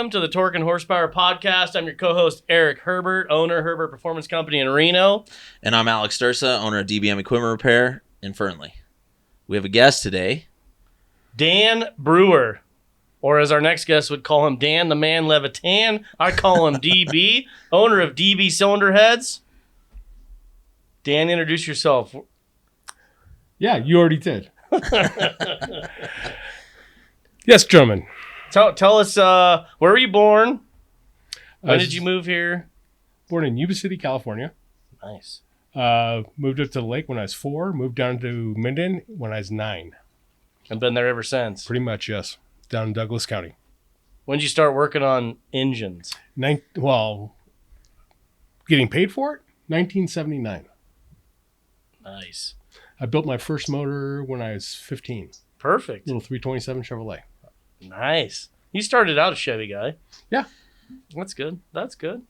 welcome to the Torque and Horsepower Podcast. I'm your co-host, Eric Herbert, owner of Herbert Performance Company in Reno. And I'm Alex Stursa, owner of DBM Equipment Repair in Fernley. We have a guest today. Dan Brewer, or as our next guest would call him, Dan the Man Levitan. I call him DB, owner of DB Cylinder Heads. Dan, introduce yourself. Yeah, you already did. Yes, gentlemen. Tell us, where were you born? When did you move here? Born in Yuba City, California. Nice. Moved up to the lake when I was 4. Moved down to Minden when I was 9. I've been there ever since. Pretty much, yes. Down in Douglas County. When did you start working on engines? Getting paid for it? 1979. Nice. I built my first motor when I was 15. Perfect. Little 327 Chevrolet. Nice. You started out a Chevy guy. Yeah. That's good. That's good.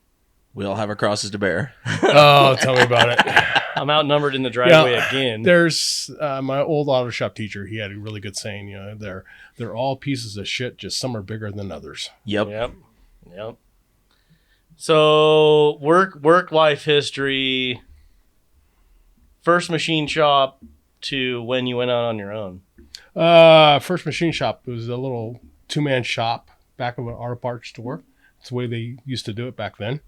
We all have our crosses to bear. Oh, tell me about it. I'm outnumbered in the driveway again. There's my old auto shop teacher. He had a really good saying, they're all pieces of shit, just some are bigger than others. Yep. So work life history, first machine shop to when you went out on your own. First machine shop was a little 2-man shop back of an auto parts store. That's the way they used to do it back then.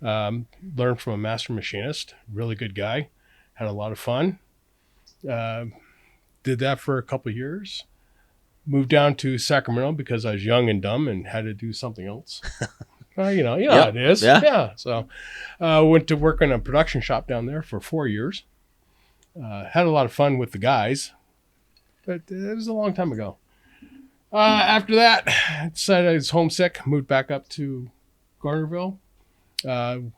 Learned from a master machinist, really good guy, had a lot of fun. Did that for a couple of years. Moved down to Sacramento because I was young and dumb and had to do something else. It is. Yeah. So went to work in a production shop down there for 4 years. Had a lot of fun with the guys, but it was a long time ago. After that, I decided I was homesick, moved back up to Gardnerville.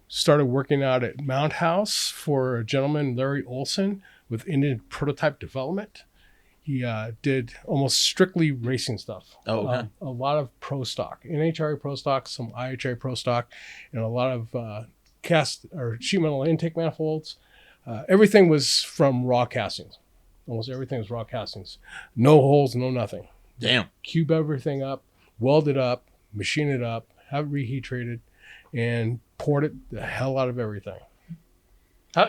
Started working out at Mount House for a gentleman, Larry Olson, with Indian Prototype Development. He did almost strictly racing stuff. Oh, okay. A lot of pro stock, NHRA pro stock, some IHRA pro stock, and a lot of cast or sheet metal intake manifolds. Everything was from raw castings. Almost everything was raw castings. No holes, no nothing. Damn. Cube everything up, weld it up, machine it up, have it reheat treated, and poured it the hell out of everything.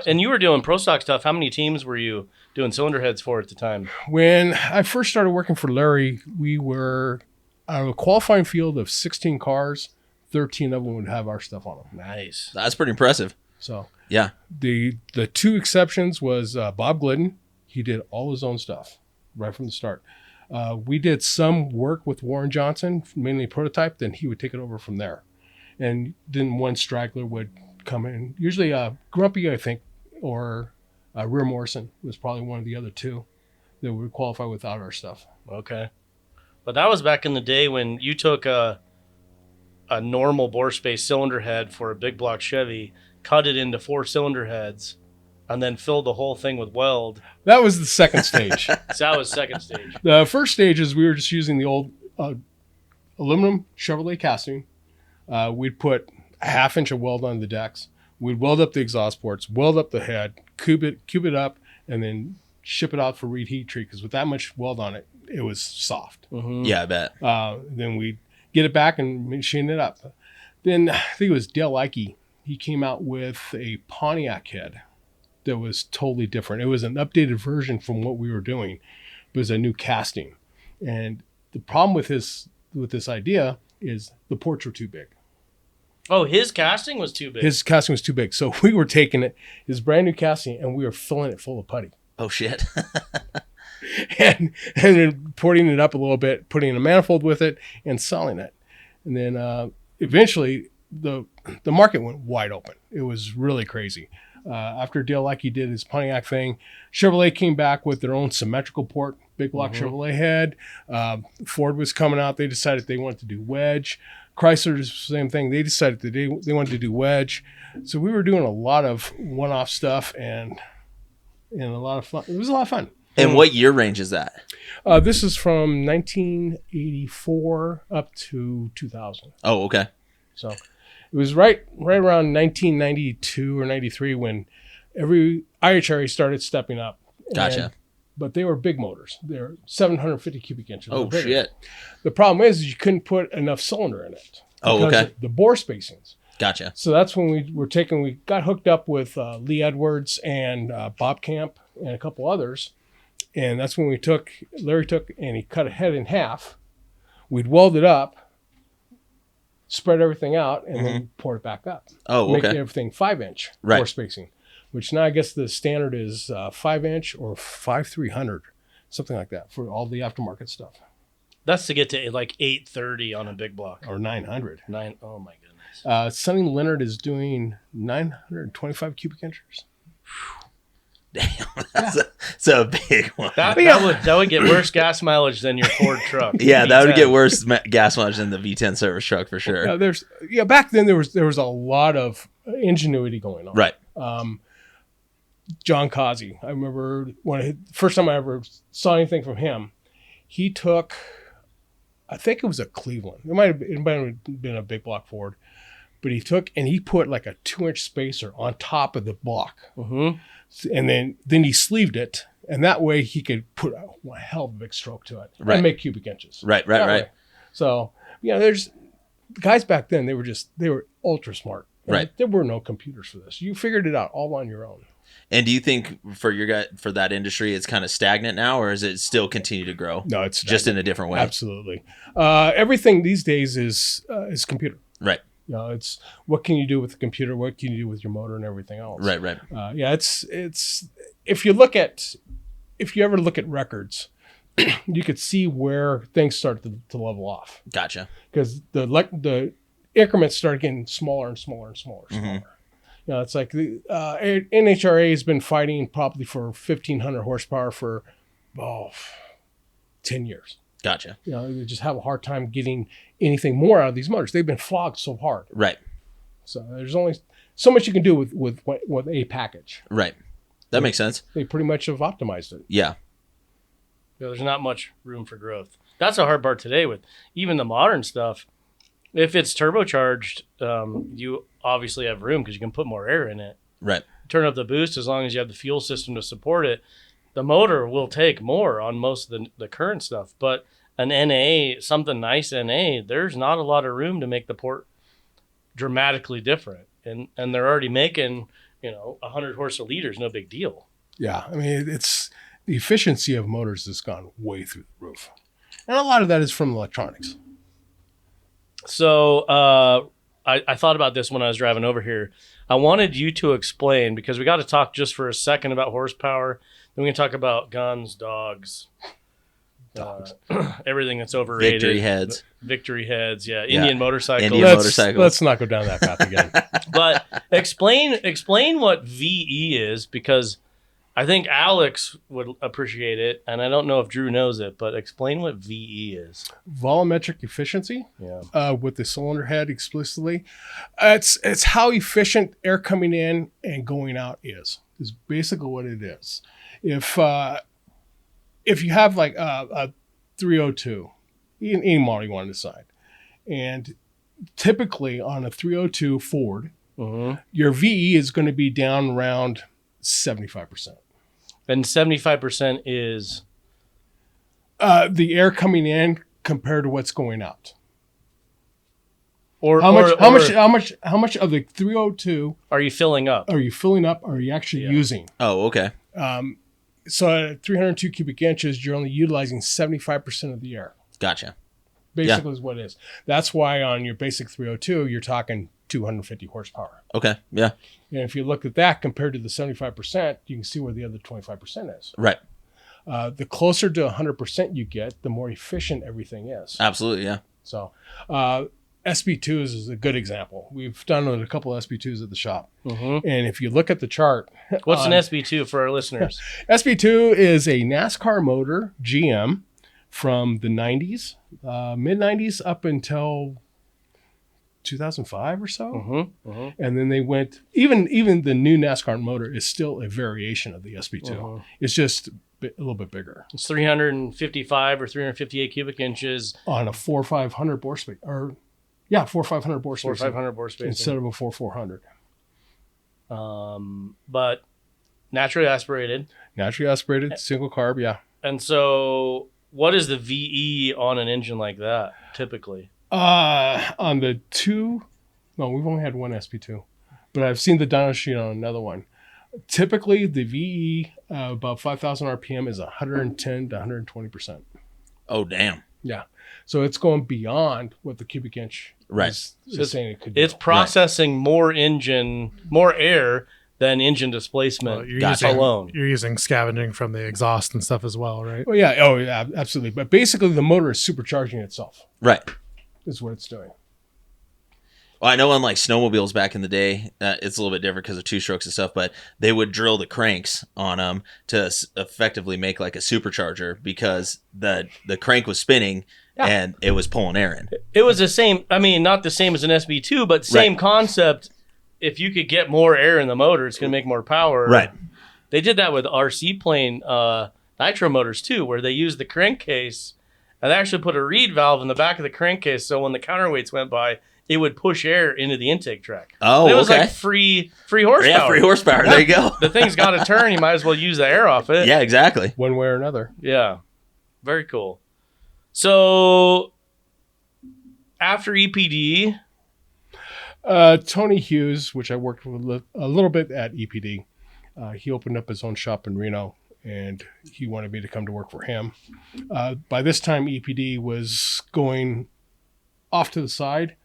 And you were doing pro stock stuff. How many teams were you doing cylinder heads for at the time? When I first started working for Larry, we were out of a qualifying field of 16 cars. 13 of them would have our stuff on them. Nice. That's pretty impressive. So yeah, the 2 exceptions was Bob Glidden. He did all his own stuff right from the start. We did some work with Warren Johnson, mainly prototype. Then he would take it over from there. And then one straggler would come in. Usually Grumpy, I think, or Rear Morrison was probably one of the other 2 that would qualify without our stuff. Okay. But that was back in the day when you took a normal bore space cylinder head for a big block Chevy, cut it into 4 cylinder heads, and then filled the whole thing with weld. That was the second stage. So that was second stage. The first stage is we were just using the old aluminum Chevrolet casting. We'd put a 1/2 inch of weld on the decks. We'd weld up the exhaust ports, weld up the head, cube it up, and then ship it out for reheat treat, because with that much weld on it, it was soft. Mm-hmm. Yeah, I bet. Then we'd get it back and machine it up. Then I think it was Dale Icke. He came out with a Pontiac head that was totally different. It was an updated version from what we were doing. It was a new casting. And the problem with this idea is the ports were too big. Oh, his casting was too big. His casting was too big. So we were taking it, his brand new casting, and we were filling it full of putty. Oh, shit. and then porting it up a little bit, putting a manifold with it, and selling it. And then eventually the market went wide open. It was really crazy. After Dale Icke did his Pontiac thing, Chevrolet came back with their own symmetrical port, big block Chevrolet head. Ford was coming out. They decided they wanted to do wedge. Chrysler, the same thing. They decided that they wanted to do wedge. So we were doing a lot of one-off stuff and a lot of fun. It was a lot of fun. And what year range is that? This is from 1984 up to 2000. Oh, okay. So it was right around 1992 or 93 when every IHRA started stepping up. Gotcha. But they were big motors. They're 750 cubic inches. Oh, shit. The problem is you couldn't put enough cylinder in it. Oh, because okay. of the bore spacings. Gotcha. So that's when we got hooked up with Lee Edwards and Bob Camp and a couple others. And that's when Larry took and he cut a head in half. We'd weld it up, spread everything out, and then pour it back up. Oh, Make okay. everything 5-inch Right. bore spacing, which now I guess the standard is 5-inch or 5/300, something like that for all the aftermarket stuff. That's to get to like 830 on a big block. Or 900. Oh my goodness. Sonny Leonard is doing 925 cubic inches. Damn, that's a big one. That would get worse gas mileage than your Ford truck. Yeah, that would V10. get worse gas mileage than the V10 service truck for sure. Back then there was a lot of ingenuity going on. Right. John Causey, I remember first time I ever saw anything from him, he took, I think it was a Cleveland. It might have been a big block Ford, but he took and he put like a 2-inch spacer on top of the block. Mm-hmm. And then he sleeved it, and that way he could put a hell of a big stroke to it Right. and make cubic inches. Right. That way. So, there's guys back then, they were ultra smart. Right. There were no computers for this. You figured it out all on your own. And do you think for that industry, it's kind of stagnant now, or is it still continue to grow? No, it's just in a different way. Absolutely. Everything these days is computer. Right. It's what can you do with the computer? What can you do with your motor and everything else? Right. It's if you ever look at records, you could see where things start to level off. Gotcha. Because the increments start getting smaller and smaller and smaller. It's like the NHRA has been fighting probably for 1,500 horsepower for 10 years. Gotcha. They just have a hard time getting anything more out of these motors. They've been flogged so hard. Right. So there's only so much you can do with a package. Right. That makes sense. They pretty much have optimized it. Yeah. There's not much room for growth. That's a hard part today with even the modern stuff. If it's turbocharged, you obviously have room because you can put more air in it. Right. Turn up the boost as long as you have the fuel system to support it. The motor will take more on most of the current stuff, but an NA, something nice NA, there's not a lot of room to make the port dramatically different. And they're already making, 100 horse a liter is no big deal. Yeah, I mean, it's the efficiency of motors has gone way through the roof. And a lot of that is from electronics. So I thought about this when I was driving over here. I wanted you to explain, because we got to talk just for a second about horsepower. Then we can talk about guns, dogs. Everything that's overrated. Victory heads, yeah. Indian motorcycles. Let's not go down that path again. But explain what VE is, because I think Alex would appreciate it, and I don't know if Drew knows it, but explain what VE is. Volumetric efficiency. Yeah. With the cylinder head explicitly. It's how efficient air coming in and going out is basically what it is. If you have like a 302, any model you want to decide, and typically on a 302 Ford, your VE is going to be down around 75%. And 75% is the air coming in compared to what's going out. Or how much of the 302 are you filling up? Are you filling up? Or are you actually using? Oh, okay. So at 302 cubic inches, you're only utilizing 75% of the air. Gotcha. Basically is what it is. That's why on your basic 302, you're talking 250 horsepower. Okay. Yeah. And if you look at that compared to the 75%, you can see where the other 25% is. Right. The closer to 100% you get, the more efficient everything is. Absolutely. Yeah. So SB2s is a good example. We've done a couple of SB2s at the shop. And if you look at the chart. What's an SB2 for our listeners? SB2 is a NASCAR motor, GM, from the 90s, mid-90s up until 2005 or so. And then they went, even the new NASCAR motor is still a variation of the SB2. It's just a little bit bigger. It's 355 or 358 cubic inches. On a 4,500 bore space. 4,500 bore space. 4,500 bore space. Instead of a 4,400. But naturally aspirated. Naturally aspirated, single carb, yeah. And so what is the VE on an engine like that, typically? On the two, no, we've only had one SP2, but I've seen the dyno sheet on another one. Typically, the VE about 5,000 RPM is 110 to 120%. Oh, damn. Yeah, so it's going beyond what the cubic inch is saying it could do. It's processing more air than engine displacement alone. You're using scavenging from the exhaust and stuff as well, right? Oh yeah, absolutely. But basically, the motor is supercharging itself. Right. Is what it's doing. Well, I know on like snowmobiles back in the day, it's a little bit different because of two strokes and stuff, but they would drill the cranks on them to effectively make like a supercharger because the crank was spinning and it was pulling air in. It was the same. I mean, not the same as an SB2, but same concept. If you could get more air in the motor, it's going to make more power. Right. They did that with RC plane nitro motors too, where they used the crankcase and they actually put a reed valve in the back of the crankcase, so when the counterweights went by, it would push air into the intake track. Oh, and it was like free horsepower. Yeah, free horsepower. There you go. The thing's got to turn. You might as well use the air off it. Yeah, exactly. One way or another. Yeah. Very cool. So after EPD... Tony Hughes, which I worked with a little bit at EPD, he opened up his own shop in Reno, and he wanted me to come to work for him. By this time, EPD was going off to the side.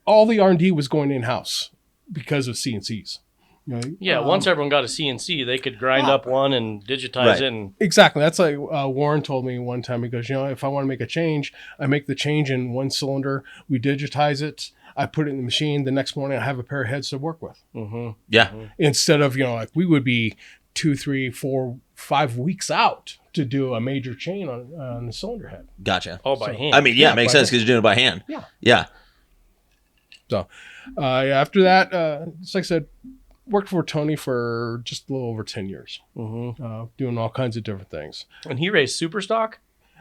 All the R&D was going in-house because of CNCs. Once everyone got a CNC, they could grind up one and digitize it. And... Exactly. That's like Warren told me one time. He goes, if I want to make a change, I make the change in one cylinder. We digitize it. I put it in the machine. The next morning, I have a pair of heads to work with. Mm-hmm. Yeah. Mm-hmm. Instead of, like we would be 2, 3, 4, 5 weeks out to do a major chain on the cylinder head. Gotcha. All by hand. I mean, it makes sense because you're doing it by hand. Yeah. Yeah. So after that, just like I said, worked for Tony for just a little over 10 years, doing all kinds of different things. And he raced super stock?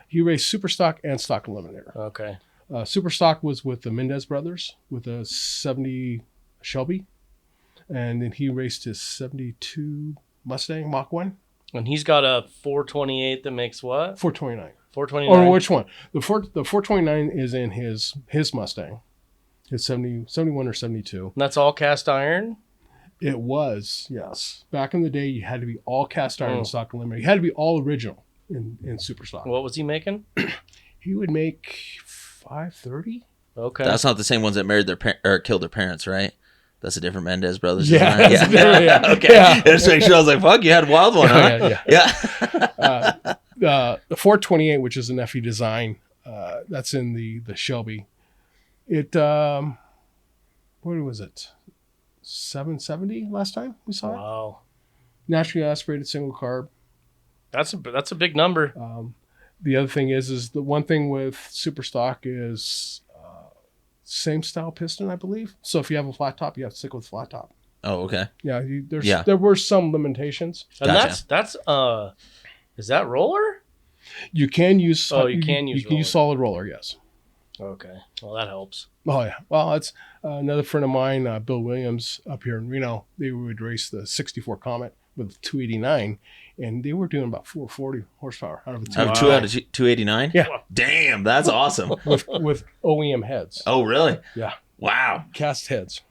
He raced super stock and stock eliminator. Okay. Super stock was with the Mendez brothers with a 70 Shelby. And then he raced his 72 Mustang Mach 1. And he's got a 428 that makes what? 429. 429. Or which one? The 429 is in his Mustang. His 71 or 72. And that's all cast iron? It was, yes. Back in the day, you had to be all cast iron and stock eliminator. You had to be all original in super stock. What was he making? He would make 530. Okay. That's not the same ones that married or killed their parents, right? That's a different Mendez brothers. Yeah. Okay. Yeah. Just make sure. I was like, fuck, you had a wild one, huh? Yeah. The 428, which is an FE design, that's in the Shelby. It, what was it? 770 last time we saw it. Wow. Naturally aspirated single carb. That's a big number. The other thing is the one thing with super stock is same style piston, I believe. So if you have a flat top, you have to stick with flat top. Oh, okay. Yeah, there were some limitations. And Gotcha. that's is that roller? You can use you can use solid roller, yes. Okay. Well, that helps. Oh yeah. Well, it's another friend of mine, Bill Williams, up here in Reno. They would race the 64 Comet with 289, and they were doing about 440 horsepower out of a 289. Yeah. Damn, that's awesome. with OEM heads. Oh, really? Yeah. Wow. Cast heads.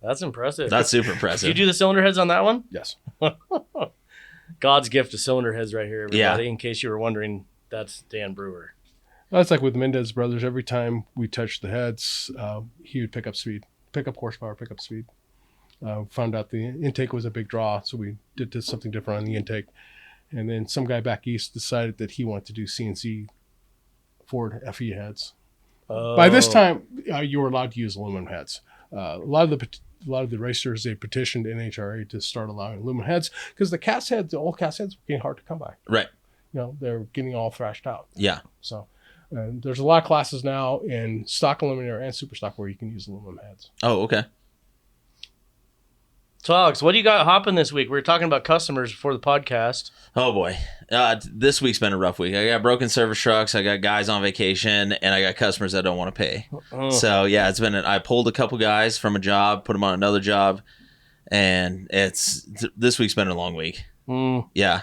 That's impressive. That's super Did impressive. you do the cylinder heads on that one? Yes. God's gift to cylinder heads right here, everybody. Yeah. In case you were wondering, that's Dan Brewer. That's like with the Mendez brothers. Every time we touched the heads, he would pick up speed, pick up horsepower, pick up speed. Found out the intake was a big draw, so we did something different on the intake. And then some guy back east decided that he wanted to do CNC Ford FE heads. By this time, you were allowed to use aluminum heads. A lot of the racers, they petitioned NHRA to start allowing aluminum heads because the old cast heads were getting hard to come by. Right. They're getting all thrashed out. Yeah. So there's a lot of classes now in stock eliminator and super stock where you can use aluminum heads. Oh, okay. So, Alex, what do you got hopping this week? We were talking about customers before the podcast. Oh, boy. This week's been a rough week. I got broken service trucks. I got guys on vacation, and I got customers that don't want to pay. So, yeah, I pulled a couple guys from a job, put them on another job, and this week's been a long week. Yeah.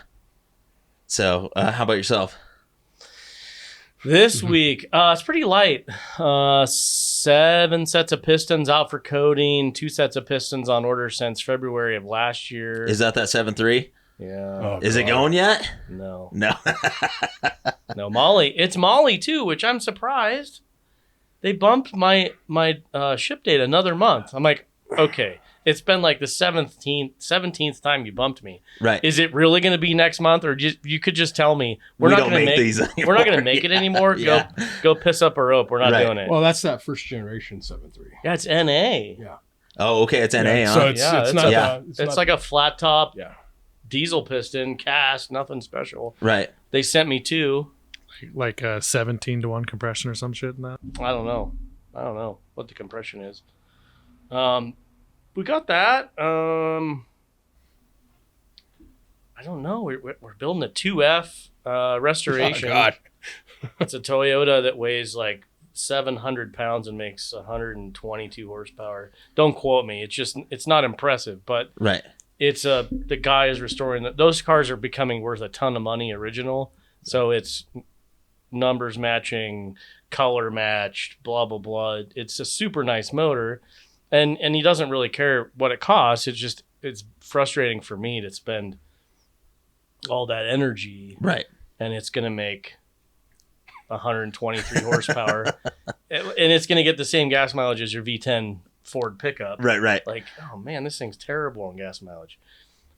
So, how about yourself? This week, it's pretty light. 7 sets of pistons out for coating, 2 sets of pistons on order since February of last year. Is that 7.3? Yeah. Oh, Is it God. going yet? No. No. No, Molly. It's Molly, too, which I'm surprised. They bumped my ship date another month. I'm like, okay, it's been like the 17th time you bumped me. Right. Is it really going to be next month, or you could just tell me we're not don't going to make make these anymore. we're not going to make it anymore? Yeah. Go piss up a rope. We're not Right. doing it. Well, that's that first generation 7.3. Yeah, it's NA. Yeah. Oh, okay. It's NA, Yeah, huh? so it's not. Yeah. It's It's not- like a flat top yeah. diesel piston, cast, nothing special. Right. They sent me 2. Like 17-to-1 compression or some shit in that. I don't know what the compression is. We got that. I don't know. We're building a 2F restoration. Oh, God. It's a Toyota that weighs like 700 pounds and makes 122 horsepower. Don't quote me. It's not impressive, but Right. the guy is restoring those cars are becoming worth a ton of money original. So it's numbers matching, color matched, blah, blah, blah. It's a super nice motor. And he doesn't really care what it costs. It's frustrating for me to spend all that energy. Right. And it's going to make 123 horsepower. And it's going to get the same gas mileage as your V10 Ford pickup. Right. Like, oh man, this thing's terrible on gas mileage.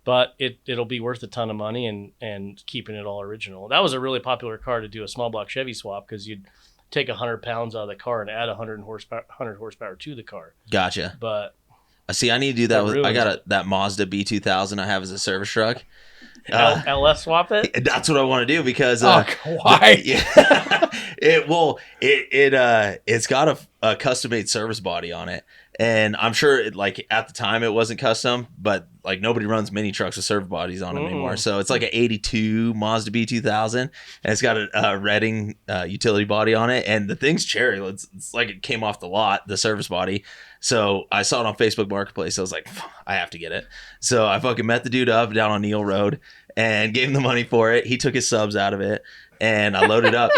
But it'll be worth a ton of money and keeping it all original. That was a really popular car to do a small block Chevy swap because you'd take 100 pounds out of the car and add 100 horsepower to the car. Gotcha. But See, I need to do that. That I got ruins that Mazda B2000 I have as a service truck. LS swap it? That's what I want to do because why? It's got a custom made service body on it, and I'm sure at the time it wasn't custom, but like nobody runs mini trucks with service bodies on them anymore. So it's like an '82 Mazda B2000, and it's got a Redding utility body on it, and the thing's cherry. It's like it came off the lot, the service body. So I saw it on Facebook Marketplace. I was like, I have to get it. So I fucking met the dude up down on Neal Road and gave him the money for it. He took his subs out of it and I loaded up.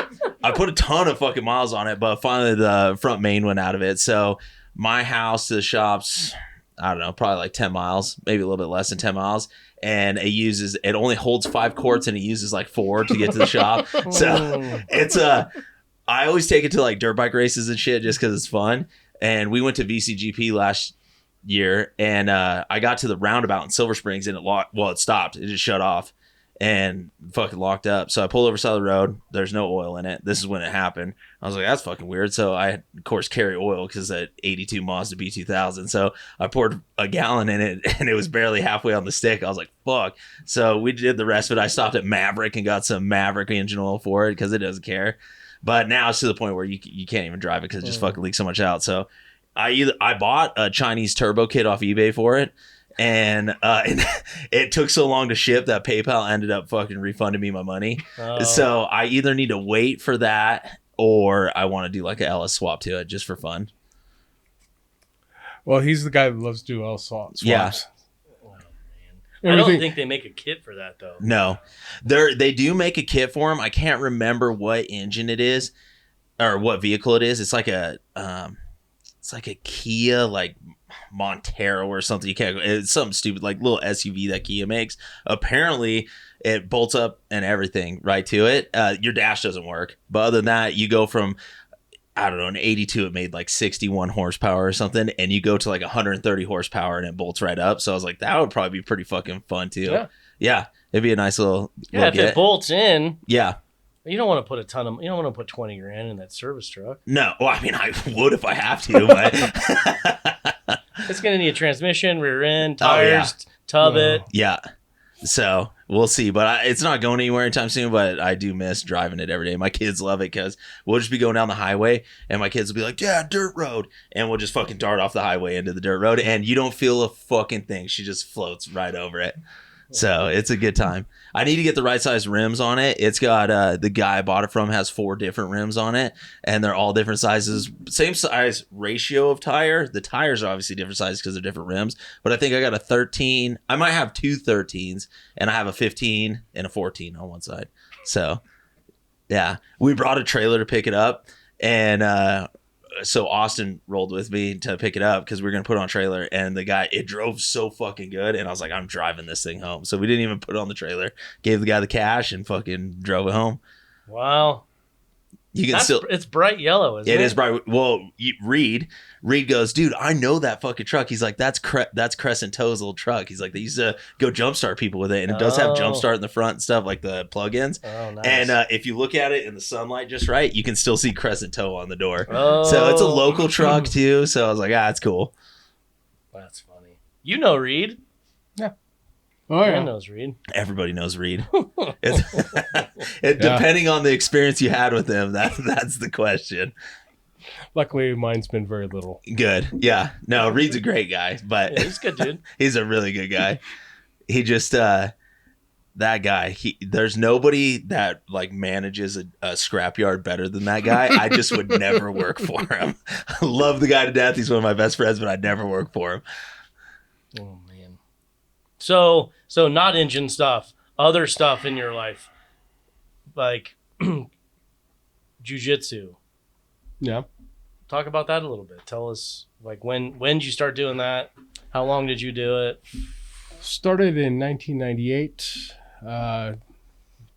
I put a ton of fucking miles on it, but finally the front main went out of it. So my house to the shops, I don't know, probably like 10 miles, maybe a little bit less than 10 miles. And it only holds 5 quarts and it uses like 4 to get to the shop. So it's I always take it to like dirt bike races and shit just because it's fun. And we went to VCGP last year, and I got to the roundabout in Silver Springs, and it stopped. It just shut off and fucking locked up. So I pulled over side of the road. There's no oil in it. This is when it happened. I was like, that's fucking weird. So I, of course, carry oil because it's an 82 Mazda B2000. So I poured a gallon in it, and it was barely halfway on the stick. I was like, fuck. So we did the rest of it. I stopped at Maverick and got some Maverick engine oil for it because it doesn't care. But now it's to the point where you can't even drive it because it just fucking leaks so much out. So I bought a Chinese turbo kit off eBay for it, and it took so long to ship that PayPal ended up fucking refunding me my money. Oh. So I either need to wait for that or I want to do like a LS swap to it just for fun. Well, he's the guy that loves to do LS swaps. Yeah. I don't think they make a kit for that though. No, they do make a kit for them. I can't remember what engine it is or what vehicle it is. It's like a Kia like Montero or something. You can't. It's something stupid like little SUV that Kia makes. Apparently, it bolts up and everything right to it. Your dash doesn't work, but other than that, you go from I don't know, an 82, it made like 61 horsepower or something, and you go to like 130 horsepower and it bolts right up. So I was like, that would probably be pretty fucking fun too. Yeah, it'd be a nice little if it bolts in. Yeah. You don't want to put you don't want to put 20 grand in that service truck. No. Well, I mean, I would if I have to, but it's going to need a transmission, rear end, tires, tub it. Yeah. So we'll see, but it's not going anywhere anytime soon, but I do miss driving it every day. My kids love it because we'll just be going down the highway and my kids will be like, yeah, dirt road. And we'll just fucking dart off the highway into the dirt road and you don't feel a fucking thing. She just floats right over it. So it's a good time. I need to get the right size rims on it. It's got the guy I bought it from has 4 different rims on it, and they're all different sizes. Same size ratio of tire. The tires are obviously different sizes because they're different rims. But I think I got a 13. I might have 2 13s, and I have a 15 and a 14 on one side. So Yeah, we brought a trailer to pick it up, and so Austin rolled with me to pick it up because we were gonna put it on a trailer, and the guy, it drove so fucking good, and I was like, I'm driving this thing home. So we didn't even put it on the trailer. Gave the guy the cash and fucking drove it home. Wow. You can still. It's bright yellow, isn't it? It is bright. Well, Reed goes, dude, I know that fucking truck. He's like, that's Crescent Tow's old truck. He's like, they used to go jumpstart people with it, and it does have jumpstart in the front and stuff, like the plugins. Oh, nice. And if you look at it in the sunlight just right, you can still see Crescent Tow on the door. Oh. So it's a local truck too. So I was like, that's cool. That's funny. You know Reed. Oh yeah. Dan knows Reed. Everybody knows Reed. Depending on the experience you had with him, that's the question. Luckily, mine's been very little. Good. Yeah. No, Reed's a great guy, but Yeah, he's a good dude. he's a really good guy. He just that guy. There's nobody that like manages a scrapyard better than that guy. I just would never work for him. I love the guy to death. He's one of my best friends, but I'd never work for him. Oh man. So not engine stuff, other stuff in your life, like jujitsu. Yeah. Talk about that a little bit. Tell us, like, when did you start doing that? How long did you do it? Started in 1998,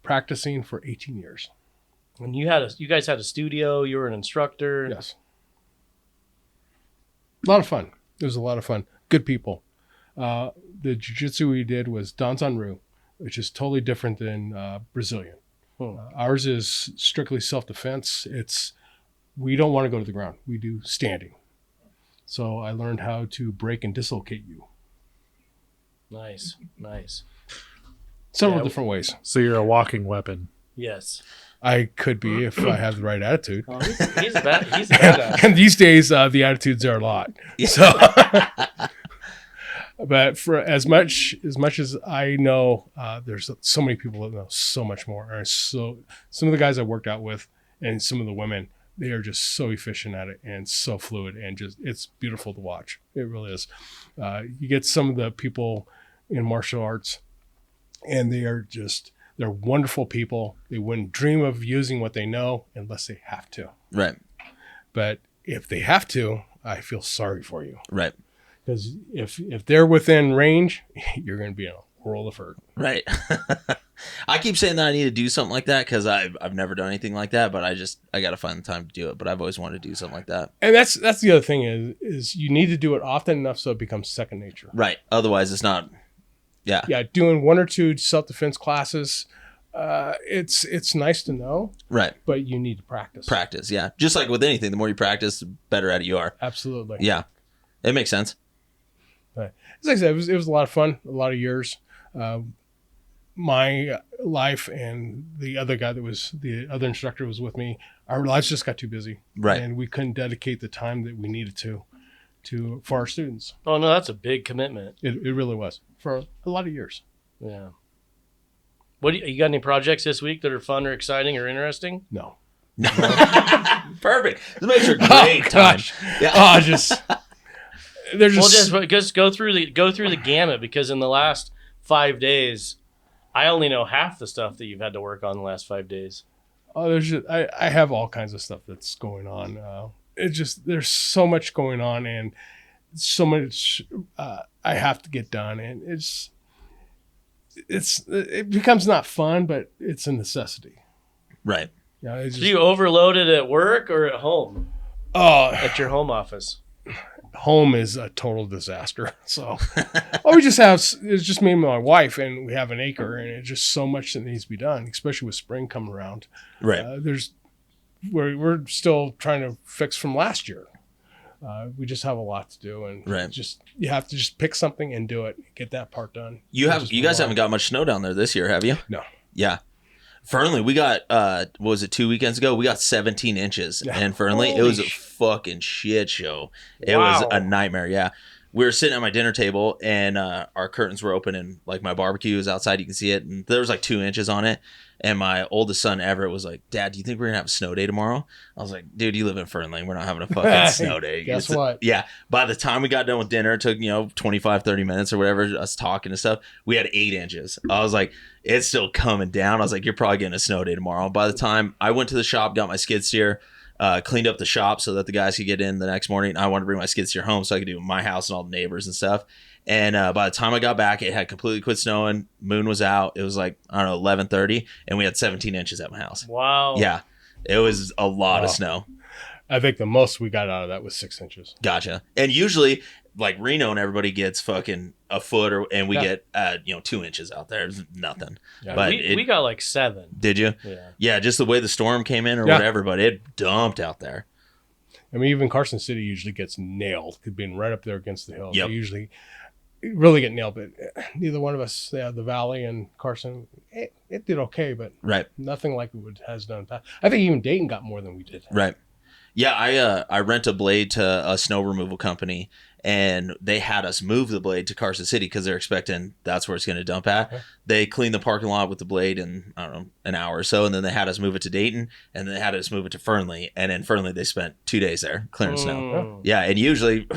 practicing for 18 years. And you guys had a studio. You were an instructor. Yes. A lot of fun. It was a lot of fun. Good people. The jiu-jitsu we did was Danzanru, which is totally different than Brazilian. Ours is strictly self-defense. We don't want to go to the ground. We do standing. So I learned how to break and dislocate you. Nice. Several different ways. So you're a walking weapon. Yes. I could be if I have the right attitude. Oh, he's a badass. And these days, the attitudes are a lot. So, but for as much as I know, there's so many people that know so much more. And so some of the guys I worked out with, and some of the women, they are just so efficient at it and so fluid, and just it's beautiful to watch. It really is. You get some of the people in martial arts, and they're wonderful people. They wouldn't dream of using what they know unless they have to. Right. But if they have to, I feel sorry for you. Right. Because if they're within range, you're going to be in a world of hurt. Right. I keep saying that I need to do something like that because I've never done anything like that, but I got to find the time to do it. But I've always wanted to do something like that. And that's the other thing is you need to do it often enough so it becomes second nature. Right. Otherwise, it's not. Yeah. Yeah. Doing 1 or 2 self-defense classes, it's nice to know. Right. But you need to practice. Practice. Yeah. Just like with anything, the more you practice, the better at it you are. Absolutely. Yeah. It makes sense. But as I said, it was a lot of fun, a lot of years. My life and the other instructor was with me. Our lives just got too busy. Right. And we couldn't dedicate the time that we needed to for our students. Oh no, that's a big commitment. It really was for a lot of years. Yeah. You got any projects this week that are fun or exciting or interesting? No. Perfect. This makes for a great time. Yeah. Oh, they're just. Well, just go through the gamut, because in the last 5 days, I only know half the stuff that you've had to work on the last 5 days. Oh, I have all kinds of stuff that's going on. There's so much going on, and so much I have to get done, and it becomes not fun, but it's a necessity. Right. Yeah. Do you overload it at work or at home? At your home office. Home is a total disaster. So it's just me and my wife, and we have an acre, and it's just so much that needs to be done, especially with spring coming around. Right. We're still trying to fix from last year. We just have a lot to do, and right. You have to just pick something and do it, get that part done. You guys haven't got much snow down there this year, have you? No. Yeah. Fernley, we got, what was it, 2 weekends ago? We got 17 inches in Fernley. It was a fucking shit show. It was a nightmare, yeah. we were sitting at my dinner table and our curtains were open and like my barbecue was outside. You can see it. And there was like 2 inches on it. And my oldest son, Everett, was like, Dad, do you think we're going to have a snow day tomorrow? I was like, dude, you live in Fernley. We're not having a fucking snow day. Guess what? Yeah. By the time we got done with dinner, it took, 25, 30 minutes or whatever, us talking and stuff. We had 8 inches. I was like, it's still coming down. I was like, you're probably getting a snow day tomorrow. By the time I went to the shop, got my skid steer, cleaned up the shop so that the guys could get in the next morning. I wanted to bring my skid steer home so I could do my house and all the neighbors and stuff. And by the time I got back, it had completely quit snowing. Moon was out. It was like, I don't know, 11:30, and we had 17 inches at my house. Wow. Yeah. It was a lot of snow. I think the most we got out of that was 6 inches. Gotcha. And usually, like Reno and everybody gets fucking a foot, and we get 2 inches out there. It's nothing. Yeah. But we got like 7. Did you? Yeah. Yeah, just the way the storm came in or whatever, but it dumped out there. I mean, even Carson City usually gets nailed, being right up there against the hill. Yep. They usually really get nailed, but neither one of us, the Valley and Carson, it did okay, but Right. nothing like it has done. I think even Dayton got more than we did. Right. Yeah, I rent a blade to a snow removal company, and they had us move the blade to Carson City because they're expecting that's where it's going to dump at. Okay. They cleaned the parking lot with the blade in, I don't know, an hour or so, and then they had us move it to Dayton, and then they had us move it to Fernley, and in Fernley they spent 2 days there clearing snow. Yeah, and usually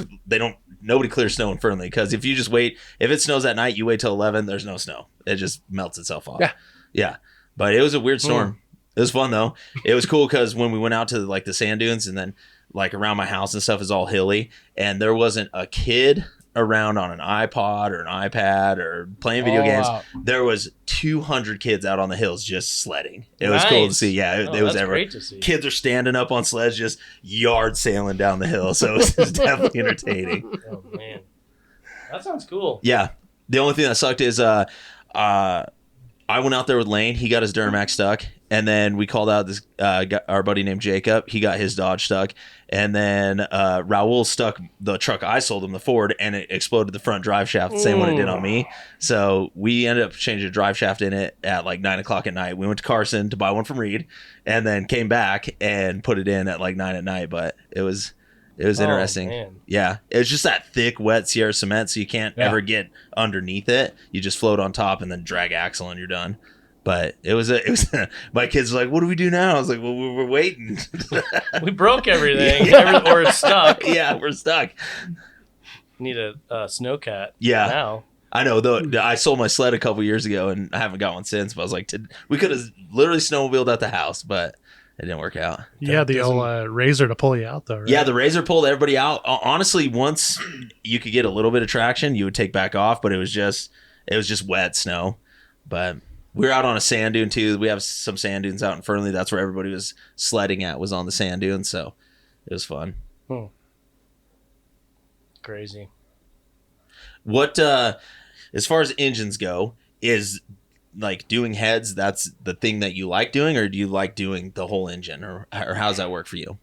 nobody clears snow in Fernley because if you just wait, if it snows at night, you wait till 11, there's no snow. It just melts itself off. Yeah. Yeah. But it was a weird storm. It was fun though. It was cool because when we went out to like the sand dunes and then like around my house and stuff is all hilly, and there wasn't a kid around on an iPod or an iPad or playing video games. Wow. There was 200 kids out on the hills just sledding. It was cool to see. Yeah, it was that's great to see. Kids are standing up on sleds, just yard sailing down the hill. So it was definitely entertaining. Oh man, that sounds cool. Yeah. The only thing that sucked is I went out there with Lane. He got his Duramax stuck. And then we called out this our buddy named Jacob. He got his Dodge stuck. And then Raul stuck the truck I sold him, the Ford, and it exploded the front drive shaft, the same one it did on me. So we ended up changing a drive shaft in it at like 9 o'clock at night. We went to Carson to buy one from Reed and then came back and put it in at like 9 at night. But it was interesting. Man. Yeah. It was just that thick, wet Sierra cement, so you can't ever get underneath it. You just float on top and then drag axle and you're done. But it was my kids were like, what do we do now? I was like, well, we're waiting. We broke everything, or it's stuck. Yeah, we're stuck. Need a snowcat. Yeah. Now. I know, though. I sold my sled a couple years ago and I haven't got one since. But I was like, we could have literally snowmobiled at the house, but it didn't work out. Yeah, the old razor to pull you out, though, right? Yeah, the razor pulled everybody out. Honestly, once you could get a little bit of traction, you would take back off, but it was just wet snow. But we were out on a sand dune, too. We have some sand dunes out in Fernley. That's where everybody was sledding at, was on the sand dune. So it was fun. Crazy. What, as far as engines go, is like doing heads, that's the thing that you like doing, or do you like doing the whole engine, or how does that work for you?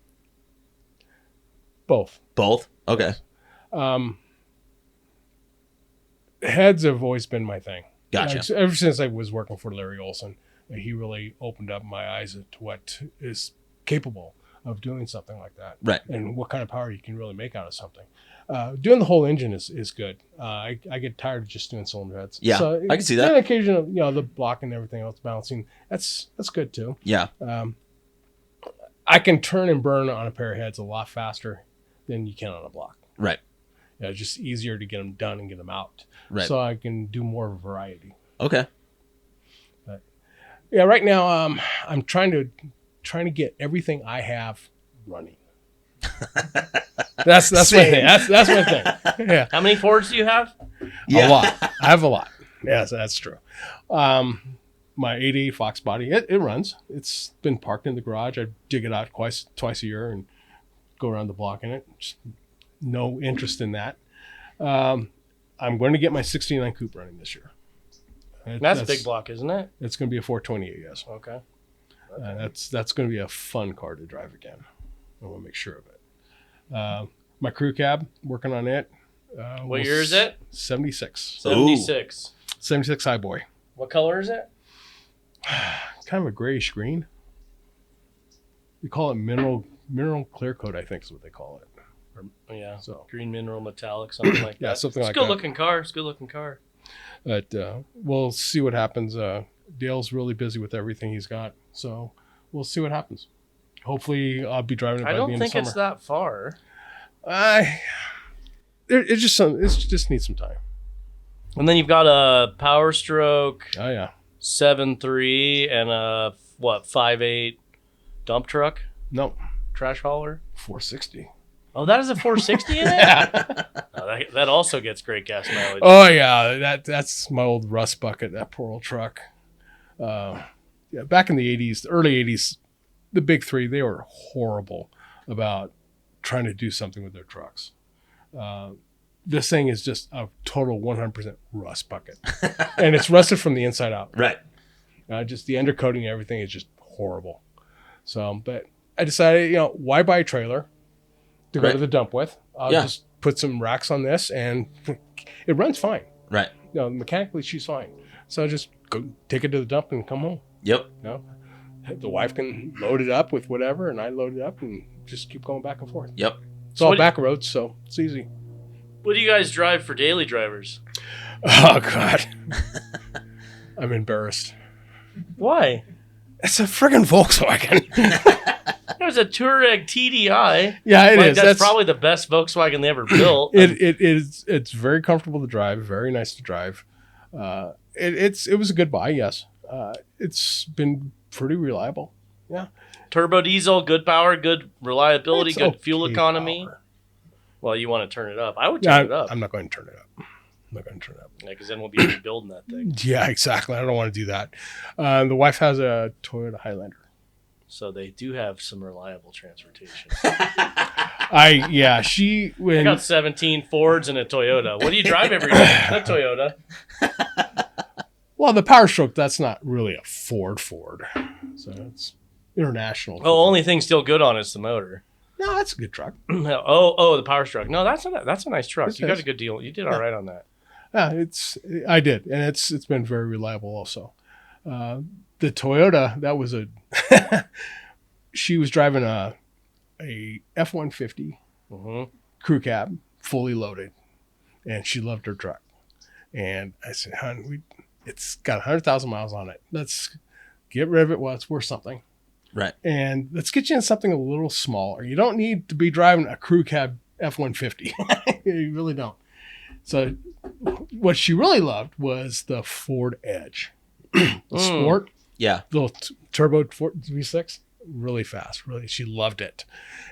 Both. Both? Okay. Heads have always been my thing. Gotcha. Like, ever since I was working for Larry Olson, he really opened up my eyes to what is capable of doing something like that. Right. And what kind of power you can really make out of something. Doing the whole engine is good. I get tired of just doing cylinder heads. Yeah, so I can see that. And occasionally, the block and everything else balancing, that's good too. Yeah. I can turn and burn on a pair of heads a lot faster than you can on a block. Right. It's just easier to get them done and get them out. Right. So I can do more of a variety. Okay. But yeah, right now I'm trying to get everything I have running. That's my thing. That's my thing. Yeah. How many Fords do you have? Yeah. A lot. I have a lot. Yes, that's true. My 88 Fox body, it runs. It's been parked in the garage. I dig it out twice a year and go around the block in it. Just no interest in that. I'm going to get my 69 coupe running this year. That's a big block, isn't it? It's going to be a 428, yes. Okay. That's going to be a fun car to drive again. I want to make sure of it. My crew cab, working on it. What year is it? 76. 76. 76 high boy. What color is it? Kind of a grayish green. We call it mineral clear coat, I think is what they call it. Yeah. So Green mineral metallic, something like that. yeah, something like Good that. looking car. It's a good looking car. But we'll see what happens. Dale's really busy with everything he's got, so we'll see what happens. Hopefully, I'll be driving it by I the don't end think of it's summer. that far. It just needs some time. And then you've got a Power Stroke Oh yeah, 7.3 and a 5.8 dump truck no, trash hauler. 460. Oh, that is a 460 in it. Yeah. Oh, that also gets great gas mileage. Oh yeah, that's my old rust bucket. That poor old truck. Yeah, back in the 80s, the early 80s, the big three, they were horrible about trying to do something with their trucks. This thing is just a total 100% rust bucket, and it's rusted from the inside out. Right. Just the undercoating and everything is just horrible. So, but I decided, why buy a trailer to go Right. to the dump with? I'll just put some racks on this, and it runs fine. Right. Mechanically, she's fine. So I just go take it to the dump and come home. Yep. The wife can load it up with whatever, and I load it up and just keep going back and forth. Yep. It's So all what- back roads, so it's easy. What do you guys drive for daily drivers? Oh God, I'm embarrassed. Why? It's a friggin' Volkswagen. There's a Touareg TDI. Yeah, it is. That's probably the best Volkswagen they ever built. It is. It's very comfortable to drive. Very nice to drive. It was a good buy. Yes. It's been pretty reliable. Yeah. Turbo diesel, good power, good reliability, It's good fuel okay economy. power. Well, you want to turn it up. I would Yeah, turn it up. I'm not going to turn it up. I'm not going to turn it up. Because then we'll be rebuilding that thing. Yeah, exactly. I don't want to do that. The wife has a Toyota Highlander. So they do have some reliable transportation. She I when got 17 Fords and a Toyota. What do you drive every day? A Toyota. well, the Power Stroke, that's not really a Ford, so it's international. Oh, only thing still good on is the motor. No, that's a good truck. The Power Stroke. No, that's a nice truck. It You got is. a good deal. You did all right on that. Yeah, I did, and it's been very reliable also. The Toyota, that was she was driving a F-150 Mm-hmm. crew cab, fully loaded, and she loved her truck. And I said, "Hon, it's got 100,000 miles on it. Let's get rid of it while it's worth something, Right. and let's get you in something a little smaller. You don't need to be driving a crew cab F-150. You really don't." So what she really loved was the Ford Edge. The Sport, Yeah. little turbo Ford V6, really fast. Really, she loved it.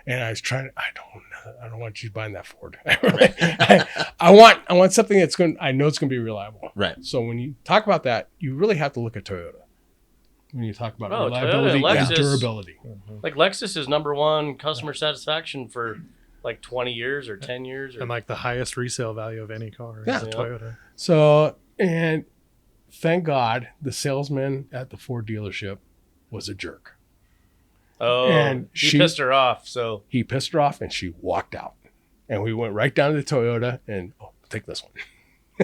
And I was trying. I don't want you buying that Ford. I want something that's I know it's going to be reliable. Right. So when you talk about that, you really have to look at Toyota. When you talk about Oh, reliability Toyota, and Lexus. durability. Like Lexus is number one customer satisfaction for like 20 years or 10 years. Or, And like the highest resale value of any car Yeah. is a Toyota. So, and thank God the salesman at the Ford dealership was a jerk. and she- she pissed her off. So He pissed her off and she walked out. And we went right down to the Toyota and, take this one.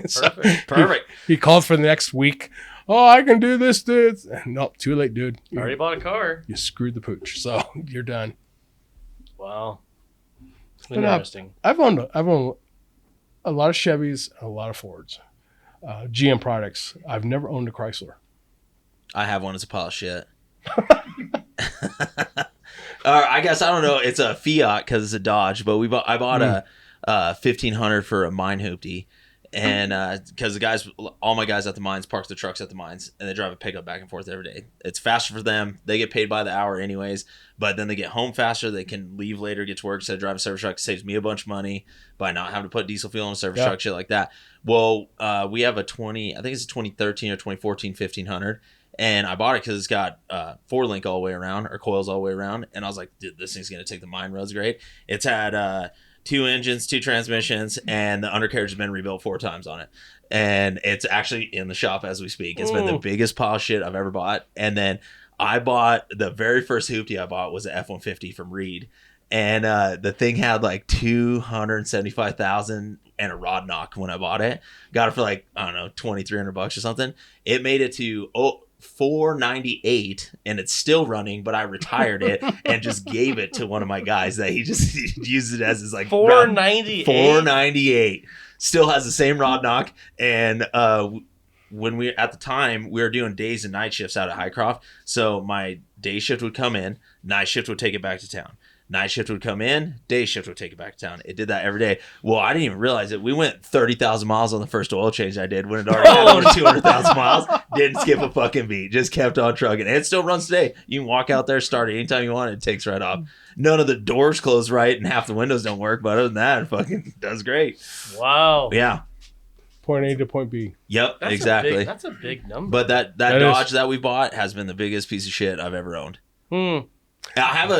So perfect. Perfect. he called for the next week. Oh, I can do this, dude. Nope, too late, dude. Already bought a car. You screwed the pooch. So you're done. Wow. But, Interesting. I've owned a lot of Chevys and a lot of Fords. GM products. I've never owned a Chrysler. I have one. It's a pile of shit. I guess I don't know. It's a Fiat because it's a Dodge, but I bought a 1500 for a mine hoopty, and because all my guys at the mines park the trucks at the mines, and they drive a pickup back and forth every day. It's faster for them. They get paid by the hour anyways, but then they get home faster. They can leave later, get to work instead of driving a service truck. It saves me a bunch of money by not having to put diesel fuel in a service truck, shit like that. Well, we have I think it's a 2013 or 2014 1500. And I bought it because it's got 4-link all the way around, or coils all the way around. And I was like, dude, this thing's going to take the mine roads great. It's had 2 engines, 2 transmissions, and the undercarriage has been rebuilt 4 times on it. And it's actually in the shop as we speak. It's been the biggest pile of shit I've ever bought. And then I bought, the very first hoopty I bought was an F-150 from Reed. And the thing had like 275,000 and a rod knock when I bought it. Got it for like, I don't know, $2,300 or something. It made it to $498 and it's still running, but I retired it and just gave it to one of my guys that he just used it as his like $498. $498. Still has the same rod knock. And when we at the time we were doing days and night shifts out at Highcroft, so my day shift would come in, night shift would take it back to town. Night shift would come in, day shift would take it back to town. It did that every day. Well, I didn't even realize it. We went 30,000 miles on the first oil change I did when it already had over 200,000 miles. Didn't skip a fucking beat. Just kept on trucking. And it still runs today. You can walk out there, start it anytime you want. It takes right off. None of the doors close right and half the windows don't work. But other than that, it fucking does great. Wow. Yeah. Point A to point B. Yep, That's exactly. That's a big number. But that Dodge that we bought has been the biggest piece of shit I've ever owned. I have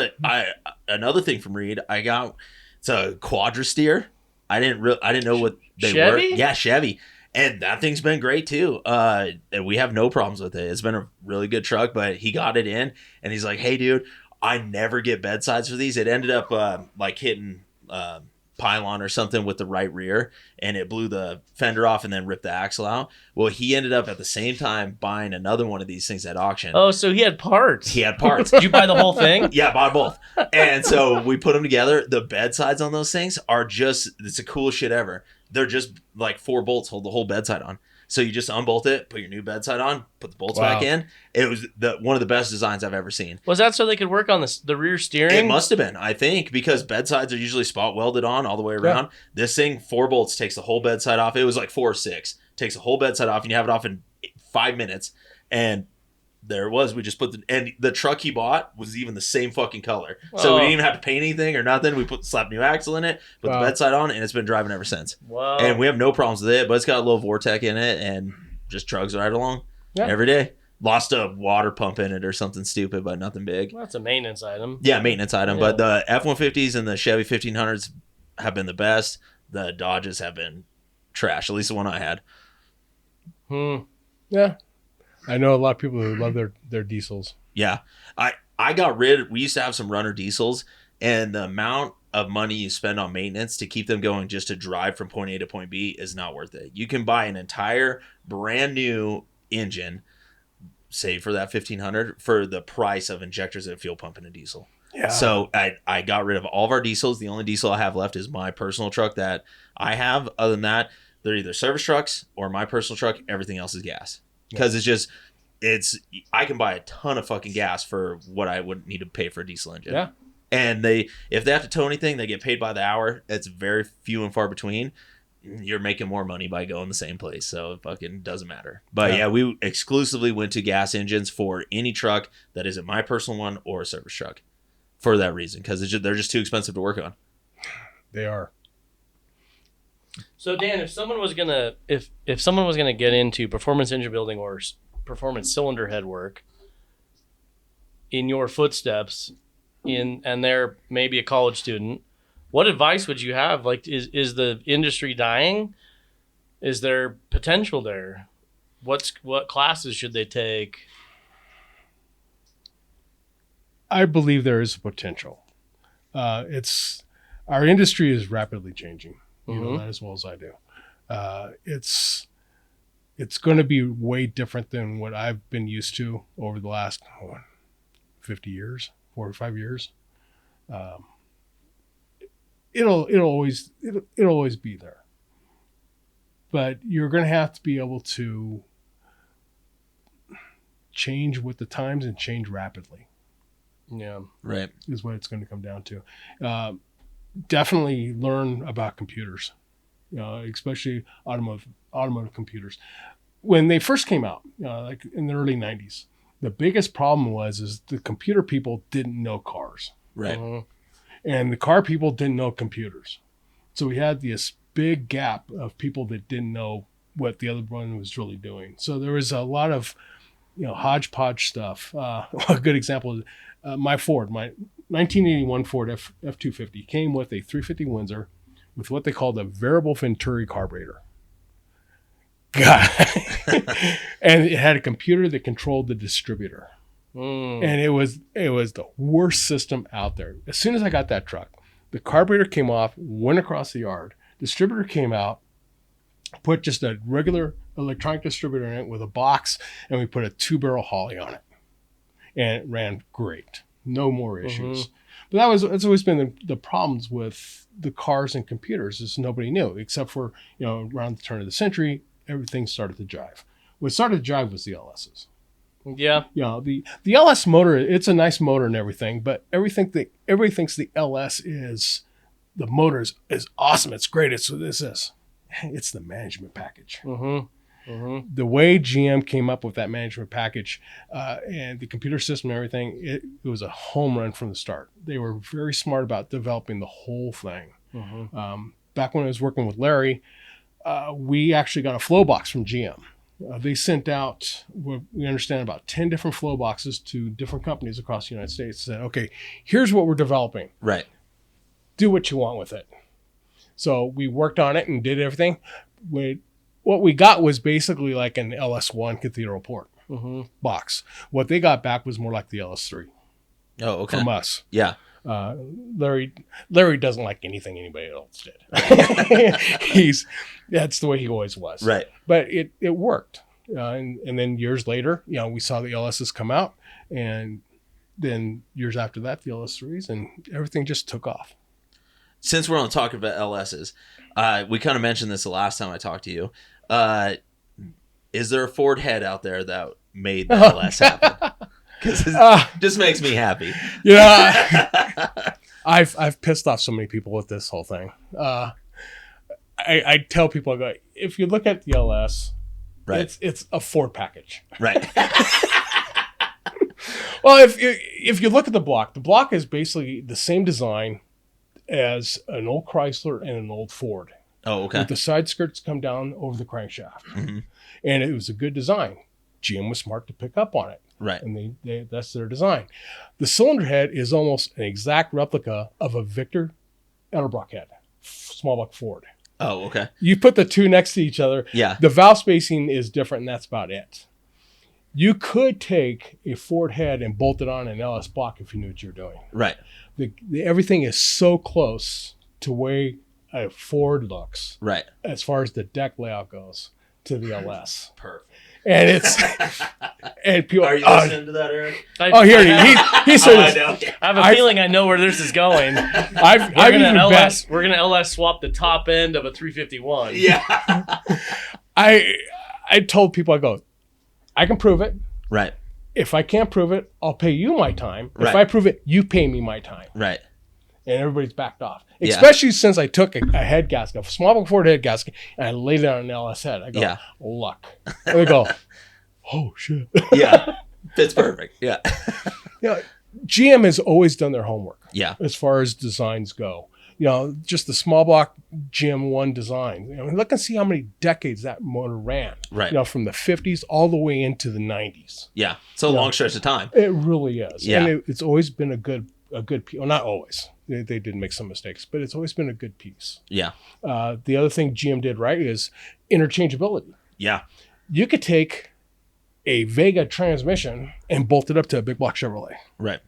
another thing from Reed. It's a Quadra-Steer. I didn't know what they were. Yeah, Chevy. And that thing's been great too. And we have no problems with it. It's been a really good truck, but he got it in and he's like, "Hey dude, I never get bedsides for these." It ended up like hitting pylon or something with the right rear and it blew the fender off and then ripped the axle out. Well, he ended up at the same time buying another one of these things at auction. Oh, so he had parts. Did you buy the whole thing? Yeah, bought both. And so we put them together. The bedsides on those things are just, it's the coolest shit ever. They're just like 4 bolts hold the whole bedside on. So you just unbolt it, put your new bedside on, put the bolts back in. It was one of the best designs I've ever seen. Was that so they could work on the rear steering? It must have been, I think, because bedsides are usually spot welded on all the way around. Yeah. This thing, 4 bolts, takes the whole bedside off. It was like 4 or 6. Takes the whole bedside off, and you have it off in 5 minutes. And there it was. We just put and the truck he bought was even the same fucking color. So we didn't even have to paint anything or nothing. We slapped new axle in it, put the bedside on, and it's been driving ever since. Wow. And we have no problems with it, but it's got a little Vortec in it and just chugs right along every day. Lost a water pump in it or something stupid, but nothing big. Well, that's a maintenance item. Yeah, maintenance item. Yeah. But the F-150s and the Chevy 1500s have been the best. The Dodges have been trash, at least the one I had. Yeah. I know a lot of people who love their diesels. Yeah. We used to have some runner diesels, and the amount of money you spend on maintenance to keep them going just to drive from point A to point B is not worth it. You can buy an entire brand new engine, say for that 1500, for the price of injectors and fuel pump in a diesel. Yeah. So I got rid of all of our diesels. The only diesel I have left is my personal truck that I have. Other than that, they're either service trucks or my personal truck. Everything else is gas. Because I can buy a ton of fucking gas for what I would need to pay for a diesel engine. Yeah. And if they have to tow anything, they get paid by the hour. It's very few and far between. You're making more money by going the same place, so it fucking doesn't matter. But yeah, we exclusively went to gas engines for any truck that isn't my personal one or a service truck for that reason, because they're just too expensive to work on. They are. So Dan, if someone was gonna get into performance engine building or performance cylinder head work in your footsteps, and they're maybe a college student, what advice would you have? Like, is the industry dying? Is there potential there? What classes should they take? I believe there is potential. Our industry is rapidly changing. You know that as well as I do. It's going to be way different than what I've been used to over the last 50 years, 45 years. It'll always be there, but you're going to have to be able to change with the times and change rapidly. Yeah, right. Is what it's going to come down to. Definitely learn about computers, especially automotive computers. When they first came out, like in the early 90s, the biggest problem is the computer people didn't know cars. Right. And the car people didn't know computers. So we had this big gap of people that didn't know what the other one was really doing. So there was a lot of, hodgepodge stuff. A good example is my 1981 Ford F-250 came with a 350 Windsor with what they called a variable Venturi carburetor. God. And it had a computer that controlled the distributor. And it was the worst system out there. As soon as I got that truck, the carburetor came off, went across the yard, distributor came out, put just a regular electronic distributor in it with a box, and we put a 2-barrel Holley on it. And it ran great. No more issues. But that's always been the problems with the cars and computers is nobody knew, except for, around the turn of the century, everything started to jive. What started to jive was the LSs. Yeah. The LS motor, it's a nice motor and everything, but everybody thinks the LS is, the motor is awesome. It's great. It's the management package. The way GM came up with that management package and the computer system and everything, it was a home run from the start. They were very smart about developing the whole thing. Back when I was working with Larry, we actually got a flow box from GM. They sent out, we understand, about 10 different flow boxes to different companies across the United States. Said, okay, here's what we're developing. Right. Do what you want with it. So we worked on it and did everything. What we got was basically like an LS1 Cathedral port box. What they got back was more like the LS3. Oh, okay. From us. Yeah. Larry doesn't like anything anybody else did. That's the way he always was. Right. But it worked. And then years later, we saw the LSs come out, and then years after that, the LS3s, and everything just took off. Since we're on talking about LSs, we kind of mentioned this the last time I talked to you. Is there a Ford head out there that made the LS happen? Because it just makes me happy. I've pissed off so many people with this whole thing. I tell people, I go, if you look at the LS, right, it's a Ford package. Right. Well, if you look at the block is basically the same design as an old Chrysler and an old Ford. Oh, okay. With the side skirts come down over the crankshaft. And it was a good design. GM was smart to pick up on it. Right. And that's their design. The cylinder head is almost an exact replica of a Victor Edelbrock head, small block Ford. Oh, okay. You put the two next to each other. Yeah. The valve spacing is different, and that's about it. You could take a Ford head and bolt it on an LS block if you knew what you were doing. Right. Everything is so close to way a Ford looks. Right. As far as the deck layout goes to the LS. Perfect. And it's and people are you listening to that, Eric? Here he said. I have a feeling I know where this is going. We're gonna LS swap the top end of a 351. Yeah. I told people, I go, I can prove it. Right. If I can't prove it, I'll pay you my time. Right. If I prove it, you pay me my time. Right. And everybody's backed off. Especially since I took a head gasket, a small block Ford head gasket, and I laid it on an LS head. I go, luck. And they go, oh, shit. Yeah. Fits perfect. Yeah. GM has always done their homework. Yeah. As far as designs go. Just the small block GM1 design. Look and see how many decades that motor ran. Right. From the 50s all the way into the 90s. Yeah. It's a long stretch of time. It really is. Yeah. And it's always been a good piece. Well, not always. They did make some mistakes, but it's always been a good piece. Yeah. The other thing GM did right is interchangeability. Yeah. You could take a Vega transmission and bolt it up to a big block Chevrolet. Right.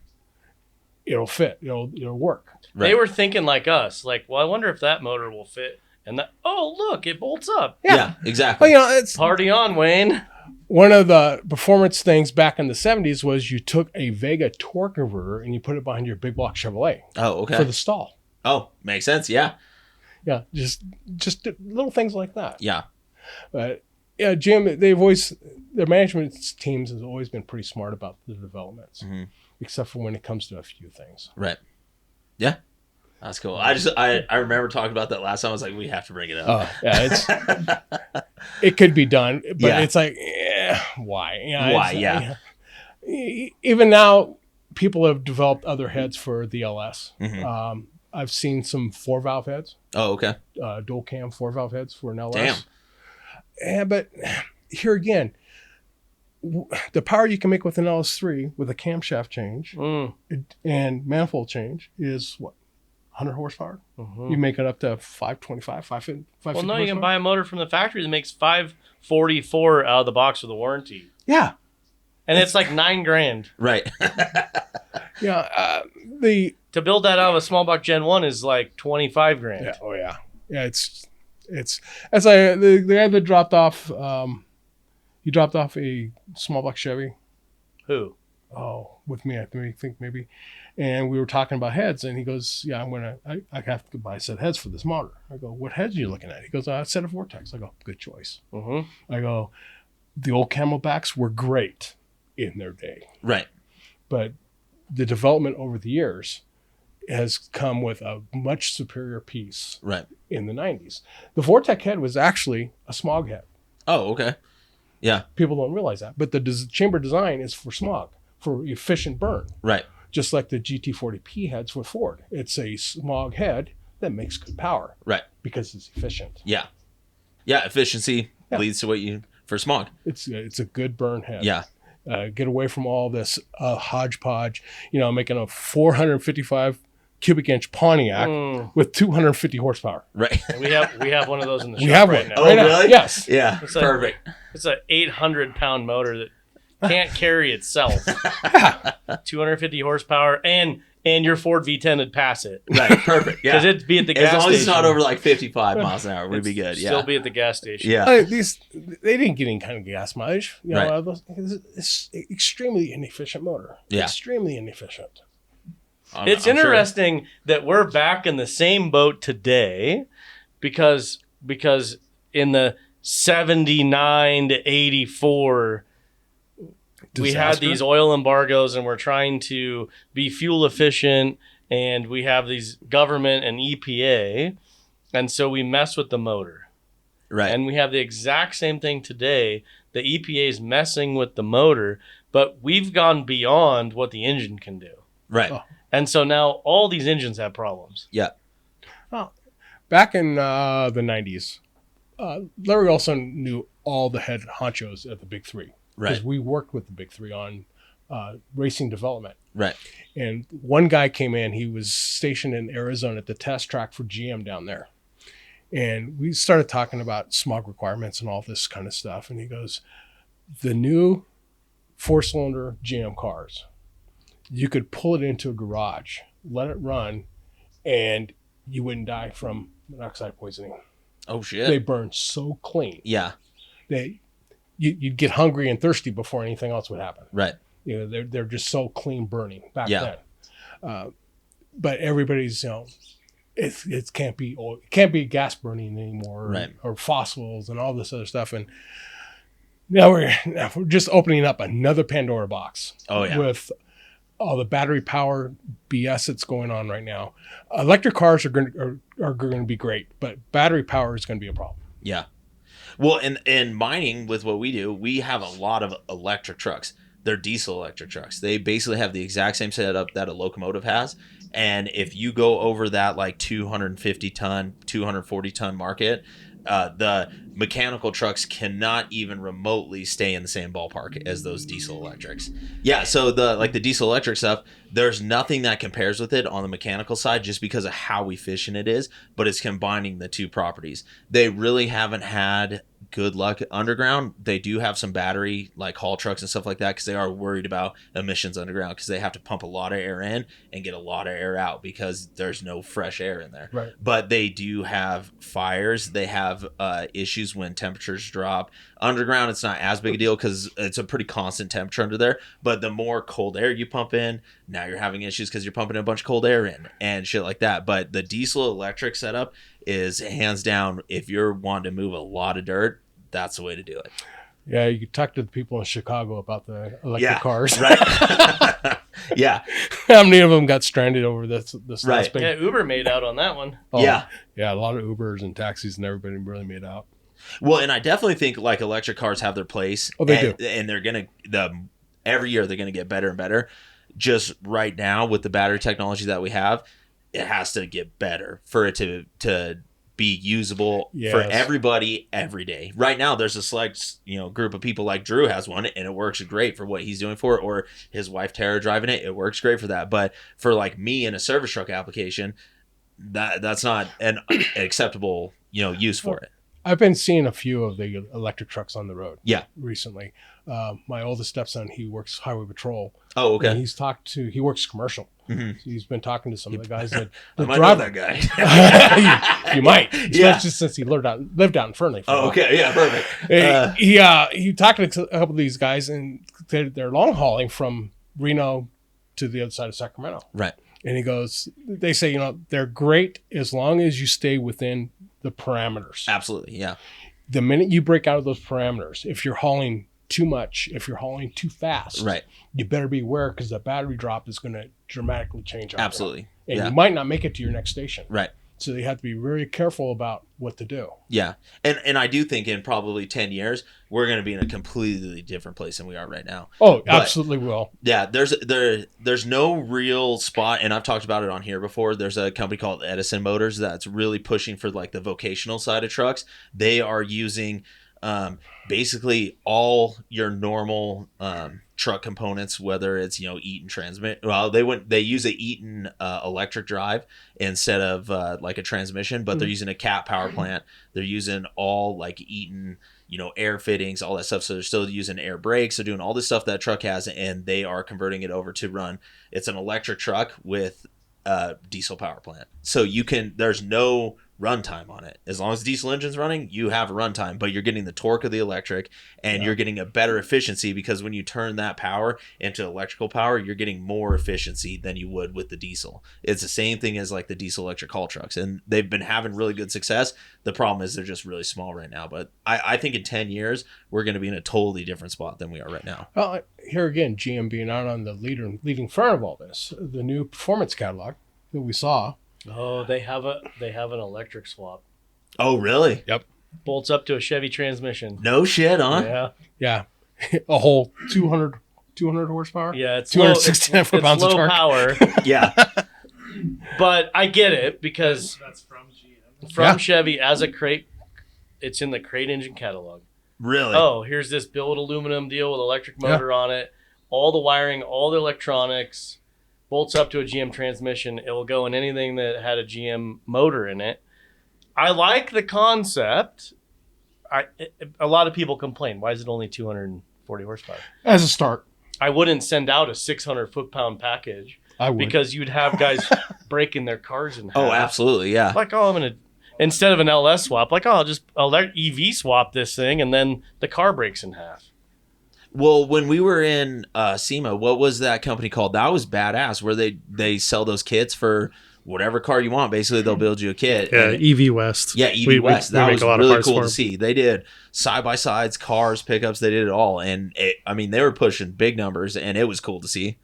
It'll fit. It'll work. Right. They were thinking like us, like, well, I wonder if that motor will fit. And look, it bolts up. Yeah, exactly. Well, it's Party on, Wayne. one of the performance things back in the 70s was you took a Vega torque converter and you put it behind your big block Chevrolet. Oh, okay. For the stall. Oh, makes sense. Yeah. Yeah, just little things like that. Yeah. But yeah, GM, their management teams has always been pretty smart about the developments, except for when it comes to a few things. Right. Yeah. That's cool. I remember talking about that last time. I was like, we have to bring it up. Oh, yeah, it could be done, but it's like, why? Why? Yeah. Even now, people have developed other heads for the LS. I've seen some 4-valve heads. Oh, okay. Dual cam 4-valve heads for an LS. Damn. Yeah, but here again, the power you can make with an LS3 with a camshaft change and manifold change is what? 100 horsepower. You make it up to 525, 550 Well, no, horsepower. you can buy a motor from the factory that makes 544 out of the box with a warranty. Yeah. And it's like $9,000. Right. Yeah. To build that out of a small block Gen 1 is like $25,000. Yeah. Oh, yeah. Yeah. it's as the guy that dropped off. He dropped off a small block Chevy. Who? Oh, with me, I think maybe. And we were talking about heads, and he goes, "Yeah, I have to buy a set of heads for this motor." I go, "What heads are you looking at?" He goes, "A set of Vortex." I go, "Good choice." Mm-hmm. I go, "The old Camelbacks were great in their day, Right. but the development over the years has come with a much superior piece Right. in the 90s. The Vortex head was actually a smog head. Oh, okay. Yeah. People don't realize that, but the chamber design is for smog, for efficient burn. Right. Just like the GT40P heads with Ford. It's a smog head that makes good power. Right. Because it's efficient. Yeah. Yeah. Efficiency leads to what you for smog. It's a good burn head. Yeah. Get away from all this hodgepodge, making a 455 cubic inch Pontiac with 250 horsepower. Right. We have one of those in the shop We have right one. now. Oh, Right now. really? Yes. Yeah. It's Perfect. It's an 800-pound motor that can't carry itself. 250 horsepower, and your Ford V10 would pass it. Right. Perfect. Yeah. Because it'd be at the gas As long station. as it's not over like 55 miles an hour, we'd be good. Still Yeah. be at the gas station. Yeah. They didn't get any kind of gas mileage. Right. It's extremely inefficient motor. Yeah. Extremely inefficient. It's I'm sure. interesting that we're back in the same boat today because in the 79 to 84 we had Disaster. these oil embargoes and we're trying to be fuel efficient, and we have these government and EPA, and so we mess with the motor. Right. And we have the exact same thing today. The EPA is messing with the motor, but we've gone beyond what the engine can do. Right. Oh. And so now all these engines have problems. Yeah. Back in the 90s, Larry Olson knew all the head honchos at the Big Three. Because Right. we worked with the Big Three on racing development. Right. And one guy came in, he was stationed in Arizona at the test track for GM down there. And we started talking about smog requirements and all this kind of stuff. And he goes, the new 4-cylinder GM cars, you could pull it into a garage, let it run, and you wouldn't die from monoxide poisoning. Oh, shit. They burn so clean. Yeah. You'd get hungry and thirsty before anything else would happen. Right. They're just so clean burning back Yeah. then. But everybody's it can't be oil, it can't be gas burning anymore, Right. or fossils and all this other stuff. And now we're just opening up another Pandora box. Oh, yeah. With all the battery power BS that's going on right now. Electric cars are going to be great, but battery power is going to be a problem. Yeah. Well, in mining, with what we do, we have a lot of electric trucks. They're diesel electric trucks. They basically have the exact same setup that a locomotive has. And if you go over that like 250 ton, 240 ton market, the mechanical trucks cannot even remotely stay in the same ballpark as those diesel electrics. Yeah, so the diesel electric stuff, there's nothing that compares with it on the mechanical side just because of how efficient it is, but it's combining the two properties. They really haven't had good luck underground. They do have some battery like haul trucks and stuff like that because they are worried about emissions underground because they have to pump a lot of air in and get a lot of air out because there's no fresh air in there. Right. But they do have fires. They have issues when temperatures drop. Underground, it's not as big a deal because it's a pretty constant temperature under there. But the more cold air you pump in, now you're having issues because you're pumping a bunch of cold air in and shit like that. But the diesel electric setup is hands down, if you're wanting to move a lot of dirt, that's the way to do it. Yeah, you could talk to the people in Chicago about the electric cars. Right. Yeah. How many of them got stranded over this Right. last big? Yeah, Uber made out on that one. Oh, Yeah. Yeah, a lot of Ubers and taxis and everybody really made out. Well, and I definitely think like electric cars have their place. Oh, they and, do. And they're every year they're gonna get better and better. Just right now with the battery technology that we have, it has to get better for it to be usable for Yes. everybody every day. Right now there's a select group of people like Drew has one and it works great for what he's doing for it, or his wife Tara driving it works great for that. But for like me in a service truck application, that's not an acceptable use for it. I've been seeing a few of the electric trucks on the road. Yeah. Recently, my oldest stepson, he works highway patrol. Oh, And okay. he works commercial. He's been talking to some of the guys that I might know that guy. you might, especially since he lived out in Fernley. Okay, yeah, perfect. He talked to a couple of these guys, and they're long hauling from Reno to the other side of Sacramento. Right. And he goes, they say, they're great as long as you stay within the parameters. Absolutely, yeah. The minute you break out of those parameters, if you're hauling too much, if you're hauling too fast, right, you better beware, because the battery drop is going to dramatically change. Absolutely. And you might not make it to your next station. Right. So they have to be very careful about what to do. Yeah. And I do think in probably 10 years, we're going to be in a completely different place than we are right now. Oh, absolutely will. Yeah. There's no real spot. And I've talked about it on here before. There's a company called Edison Motors that's really pushing for like the vocational side of trucks. They are using basically all your normal truck components, whether it's Eaton transmit. Well, they use a Eaton electric drive instead of like a transmission, but they're using a Cat power plant. They're using all like Eaton air fittings, all that stuff. So they're still using air brakes. They're doing all this stuff that truck has, and they are converting it over to run. It's an electric truck with a diesel power plant. So there's no runtime on it. As long as the diesel engine's running, you have a runtime, but you're getting the torque of the electric, and you're getting a better efficiency, because when you turn that power into electrical power, you're getting more efficiency than you would with the diesel. It's the same thing as like the diesel electric haul trucks, and they've been having really good success. The problem is they're just really small right now, but I think in 10 years, we're going to be in a totally different spot than we are right now. Well, here again, GM being out on the leading front of all this, the new performance catalog that we saw. Oh, they have an electric swap. Oh, really? Yep. Bolts up to a Chevy transmission. No shit, huh? Yeah. A whole 200 horsepower. Yeah, it's 269 foot-pounds of low torque. power. Yeah. But I get it, because That's from GM. from Chevy as a crate, it's in the crate engine catalog. Really? Oh, here's this billet aluminum deal with electric motor on it. All the wiring, all the electronics. Bolts up to a GM transmission. It will go in anything that had a GM motor in it. I like the concept. A lot of people complain. Why is it only 240 horsepower? As a start. I wouldn't send out a 600 foot-pound package. I would. Because you'd have guys breaking their cars in half. Oh, absolutely, yeah. Like, I'm going to, instead of an LS swap, like, I'll just EV swap this thing, and then the car breaks in half. Well, when we were in SEMA, what was that company called? That was badass, where they sell those kits for whatever car you want. Basically, they'll build you a kit. Yeah, EV West. Yeah, EV West. That was make a lot really of parts cool for to see. They did side-by-sides, cars, pickups. They did it all. And, they were pushing big numbers, and it was cool to see.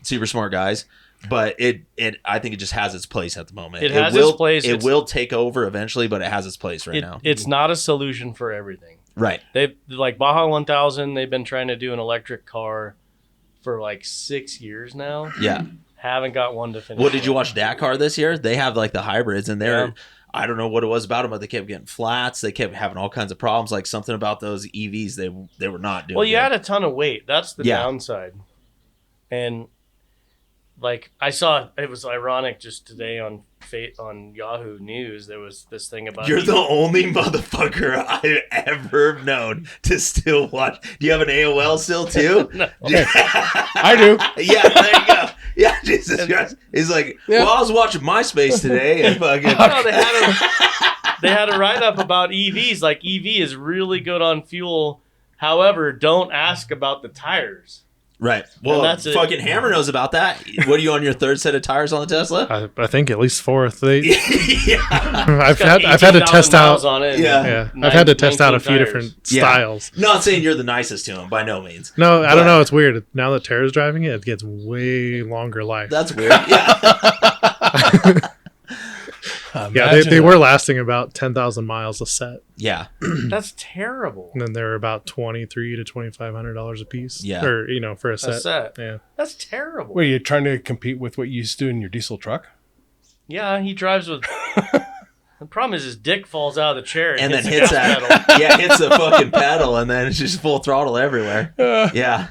Super smart guys. But I think it just has its place at the moment. It has its place. It will take over eventually, but it has its place now. It's not a solution for everything. Right. They've like Baja 1000. They've been trying to do an electric car for like 6 years now. Yeah. Haven't got one to finish. What did you watch Dakar this year? They have like the hybrids, and they're I don't know what it was about them, but they kept getting flats. They kept having all kinds of problems. Like something about those EVs, they were not doing. Well, you good. had a ton of weight. That's the downside. And like I saw, it was ironic just today on Yahoo News. There was this thing about You're the only motherfucker I've ever known to still watch. Do you have an AOL still too? No. I do. Yeah, there you go. Yeah, Jesus Christ. He's like, well, I was watching MySpace today, and fucking. No, they had a write up about EVs. Like EV is really good on fuel. However, don't ask about the tires. Right. Well, that's fucking Hammer knows about that. What are you on your third set of tires on the Tesla? I think at least fourth. Yeah. I've had to test out. On it. Yeah. I've had to test out a few tires. different styles. Not saying you're the nicest to him, by no means. No, I don't know. It's weird. Now that Tara's driving it, it gets way longer life. That's weird. Yeah. Yeah, they were lasting about 10,000 miles a set. Yeah. That's terrible. And then they're about $2,300 to $2,500 a piece. Yeah. Or, for a set. Yeah. That's terrible. Were you trying to compete with what you used to do in your diesel truck? Yeah, he drives with. The problem is his dick falls out of the chair And then hits hits the gas that. pedal. Yeah, hits the fucking pedal, and then it's just full throttle everywhere. Yeah.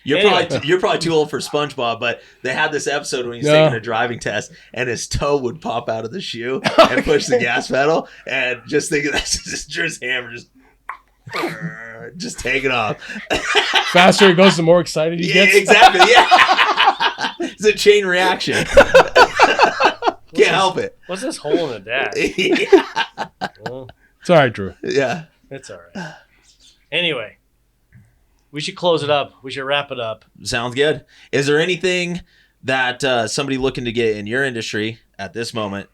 You're probably too old for SpongeBob, but they had this episode when he's taking a driving test, and his toe would pop out of the shoe and push the gas pedal, and just thinking that's just Hammer just Just take it off. Faster it goes, the more excited he gets. Exactly. Yeah. It's a chain reaction. Can't help it. What's this hole in the dash? Well, It's all right, Drew. Yeah. it's all right. Anyway, we should close it up. We should wrap it up. Sounds good. Is there anything that somebody looking to get in your industry at this moment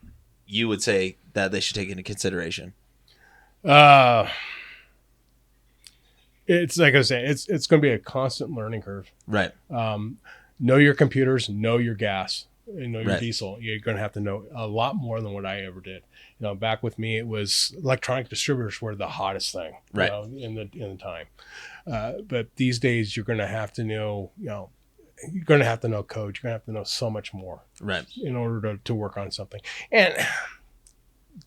you would say that they should take into consideration? It's like I was saying, it's going to be a constant learning curve. Right. Know your computers, know your gas, and know your Right. diesel. You're going to have to know a lot more than what I ever did. You know, back with me, it was electronic distributors were the hottest thing, Right. in the time. But these days, you're going to have to know, you're going to have to know code. You're going to have to know so much more Right. in order to work on something. And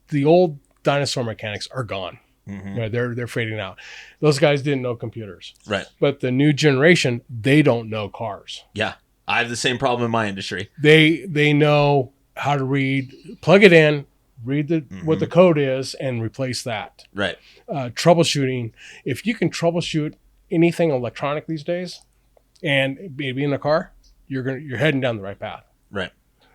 the old dinosaur mechanics are gone. Mm-hmm. You know, they're fading out. Those guys didn't know computers. Right. But the new generation, they don't know cars. Yeah. I have the same problem in my industry. They know how to plug it in, read what the code is, and replace that. Right. Troubleshooting. If you can troubleshoot anything electronic these days, and maybe in a car, you're heading down the right path. Right.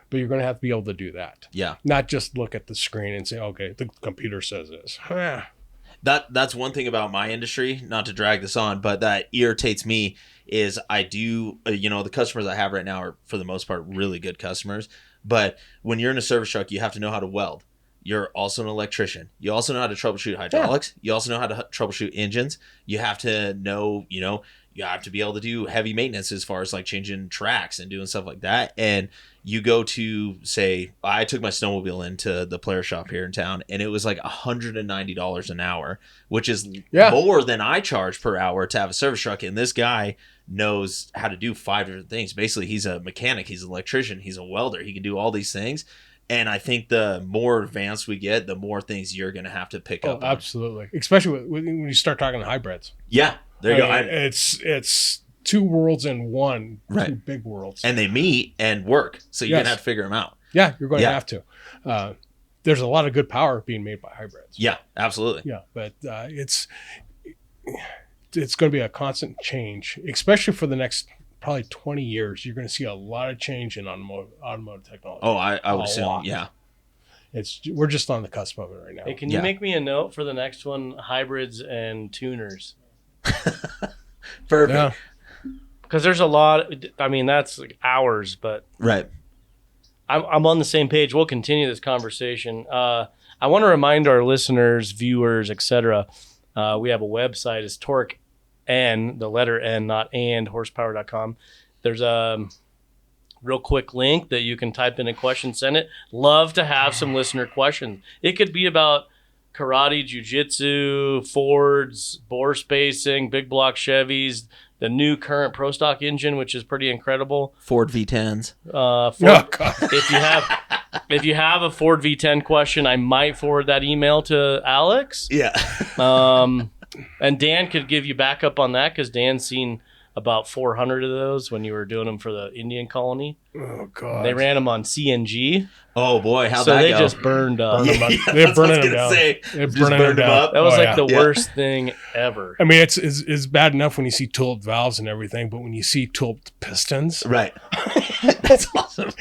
But you're going to have to be able to do that. Yeah. Not just look at the screen and say, okay, the computer says this. That's one thing about my industry, not to drag this on, but that irritates me is I do, the customers I have right now are for the most part really good customers. But when you're in a service truck, you have to know how to weld. You're also an electrician. You also know how to troubleshoot hydraulics. Yeah. You also know how to troubleshoot engines. You have to know, you have to be able to do heavy maintenance as far as like changing tracks and doing stuff like that. And you go to, say, I took my snowmobile into the player shop here in town, and it was like $190 an hour, which is more than I charge per hour to have a service truck. And this guy knows how to do 5 different things. Basically, he's a mechanic, he's an electrician, he's a welder. He can do all these things. And I think the more advanced we get, the more things you're going to have to pick up on. Absolutely. Especially when you start talking hybrids. Yeah. There you go. It's two worlds in one, right. Two big worlds. And they meet and work. So you're going to have to figure them out. Yeah, you're going to have to. There's a lot of good power being made by hybrids. Yeah, absolutely. Yeah, but it's going to be a constant change, especially for the next probably 20 years. You're going to see a lot of change in automotive technology. Oh, I would assume, yeah. We're just on the cusp of it right now. Hey, can you make me a note for the next one? Hybrids and tuners. Perfect. Yeah. Because there's a lot. I mean, that's like hours, but right. I'm on the same page. We'll continue this conversation. I want to remind our listeners, viewers, etc. We have a website. It's Torque N, the letter N, not and, horsepower.com. There's a real quick link that you can type in a question, send it. Love to have some listener questions. It could be about karate, jiu-jitsu, Fords, bore spacing, big block Chevys, the new current Pro Stock engine, which is pretty incredible. Ford V10s. If you have a Ford V10 question, I might forward that email to Alex. Yeah. And Dan could give you backup on that because Dan's seen about 400 of those when you were doing them for the Indian colony. Oh, God. They ran them on CNG. Oh, boy. How'd so that they go? just burned up. They're burning them down. They're burning them up. That was the worst thing ever. I mean, it's bad enough when you see tulip valves and everything, but when you see tulip pistons. Right. That's awesome.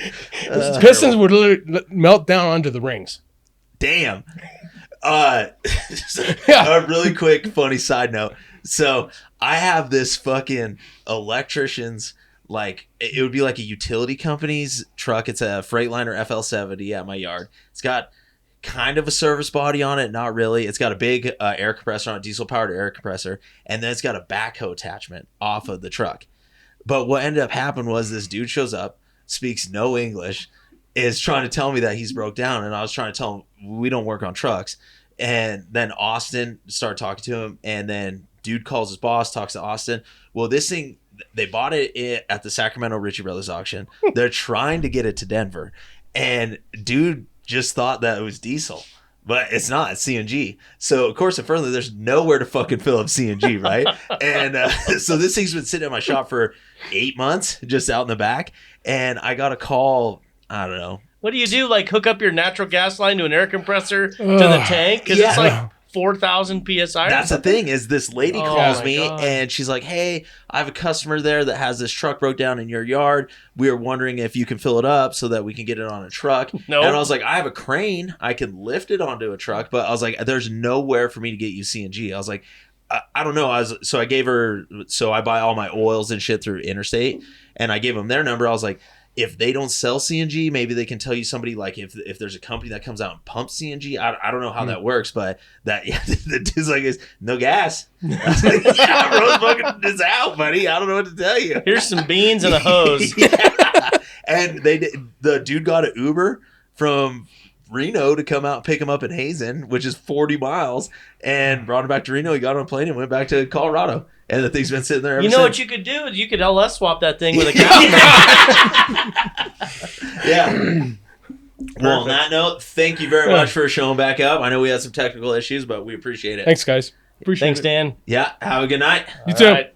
Pistons would literally melt down onto the rings. Damn. A really quick, funny side note. So I have this fucking electrician's, like, it would be like a utility company's truck. It's a Freightliner FL70 at my yard. It's got kind of a service body on it, not really. It's got a big air compressor on it, diesel powered air compressor, and then it's got a backhoe attachment off of the truck. But what ended up happening was this dude shows up, speaks no English, is trying to tell me that he's broke down, and I was trying to tell him we don't work on trucks. And then Austin started talking to him, and then dude calls his boss, talks to Austin. Well, this thing, they bought it at the Sacramento Ritchie Brothers auction. They're trying to get it to Denver, and dude just thought that it was diesel, but it's not. It's CNG. So of course, apparently there's nowhere to fucking fill up CNG, right? And so this thing's been sitting in my shop for 8 months, just out in the back. And I got a call. I don't know. What do you do? Like hook up your natural gas line to an air compressor to the tank? Because it's like 4,000 psi. That's the thing is this lady Oh calls my me God. and she's like, hey, I have a customer there that has this truck broke down in your yard. We are wondering if you can fill it up so that we can get it on a truck. Nope. And I was like, I have a crane. I can lift it onto a truck. But I was like, there's nowhere for me to get you CNG. I was like, I don't know. So I gave her, so I buy all my oils and shit through Interstate. And I gave them their number. I was like, if they don't sell CNG, maybe they can tell you somebody like if there's a company that comes out and pumps CNG. I don't know how that works, but that the dude's like, no gas. I was like, yeah, Rose fucking is out, buddy. I don't know what to tell you. Here's some beans and a hose. Yeah. And the dude got an Uber from Reno to come out and pick him up in Hazen, which is 40 miles, and brought him back to Reno. He got on a plane and went back to Colorado. And the thing's been sitting there ever You know since. what you could do? You could LS swap that thing with a cow. Yeah. Well, on that note, thank you very much for showing back up. I know we had some technical issues, but we appreciate it. Thanks, guys. Appreciate Thanks, it. Dan. Yeah. Have a good night. You All too. right.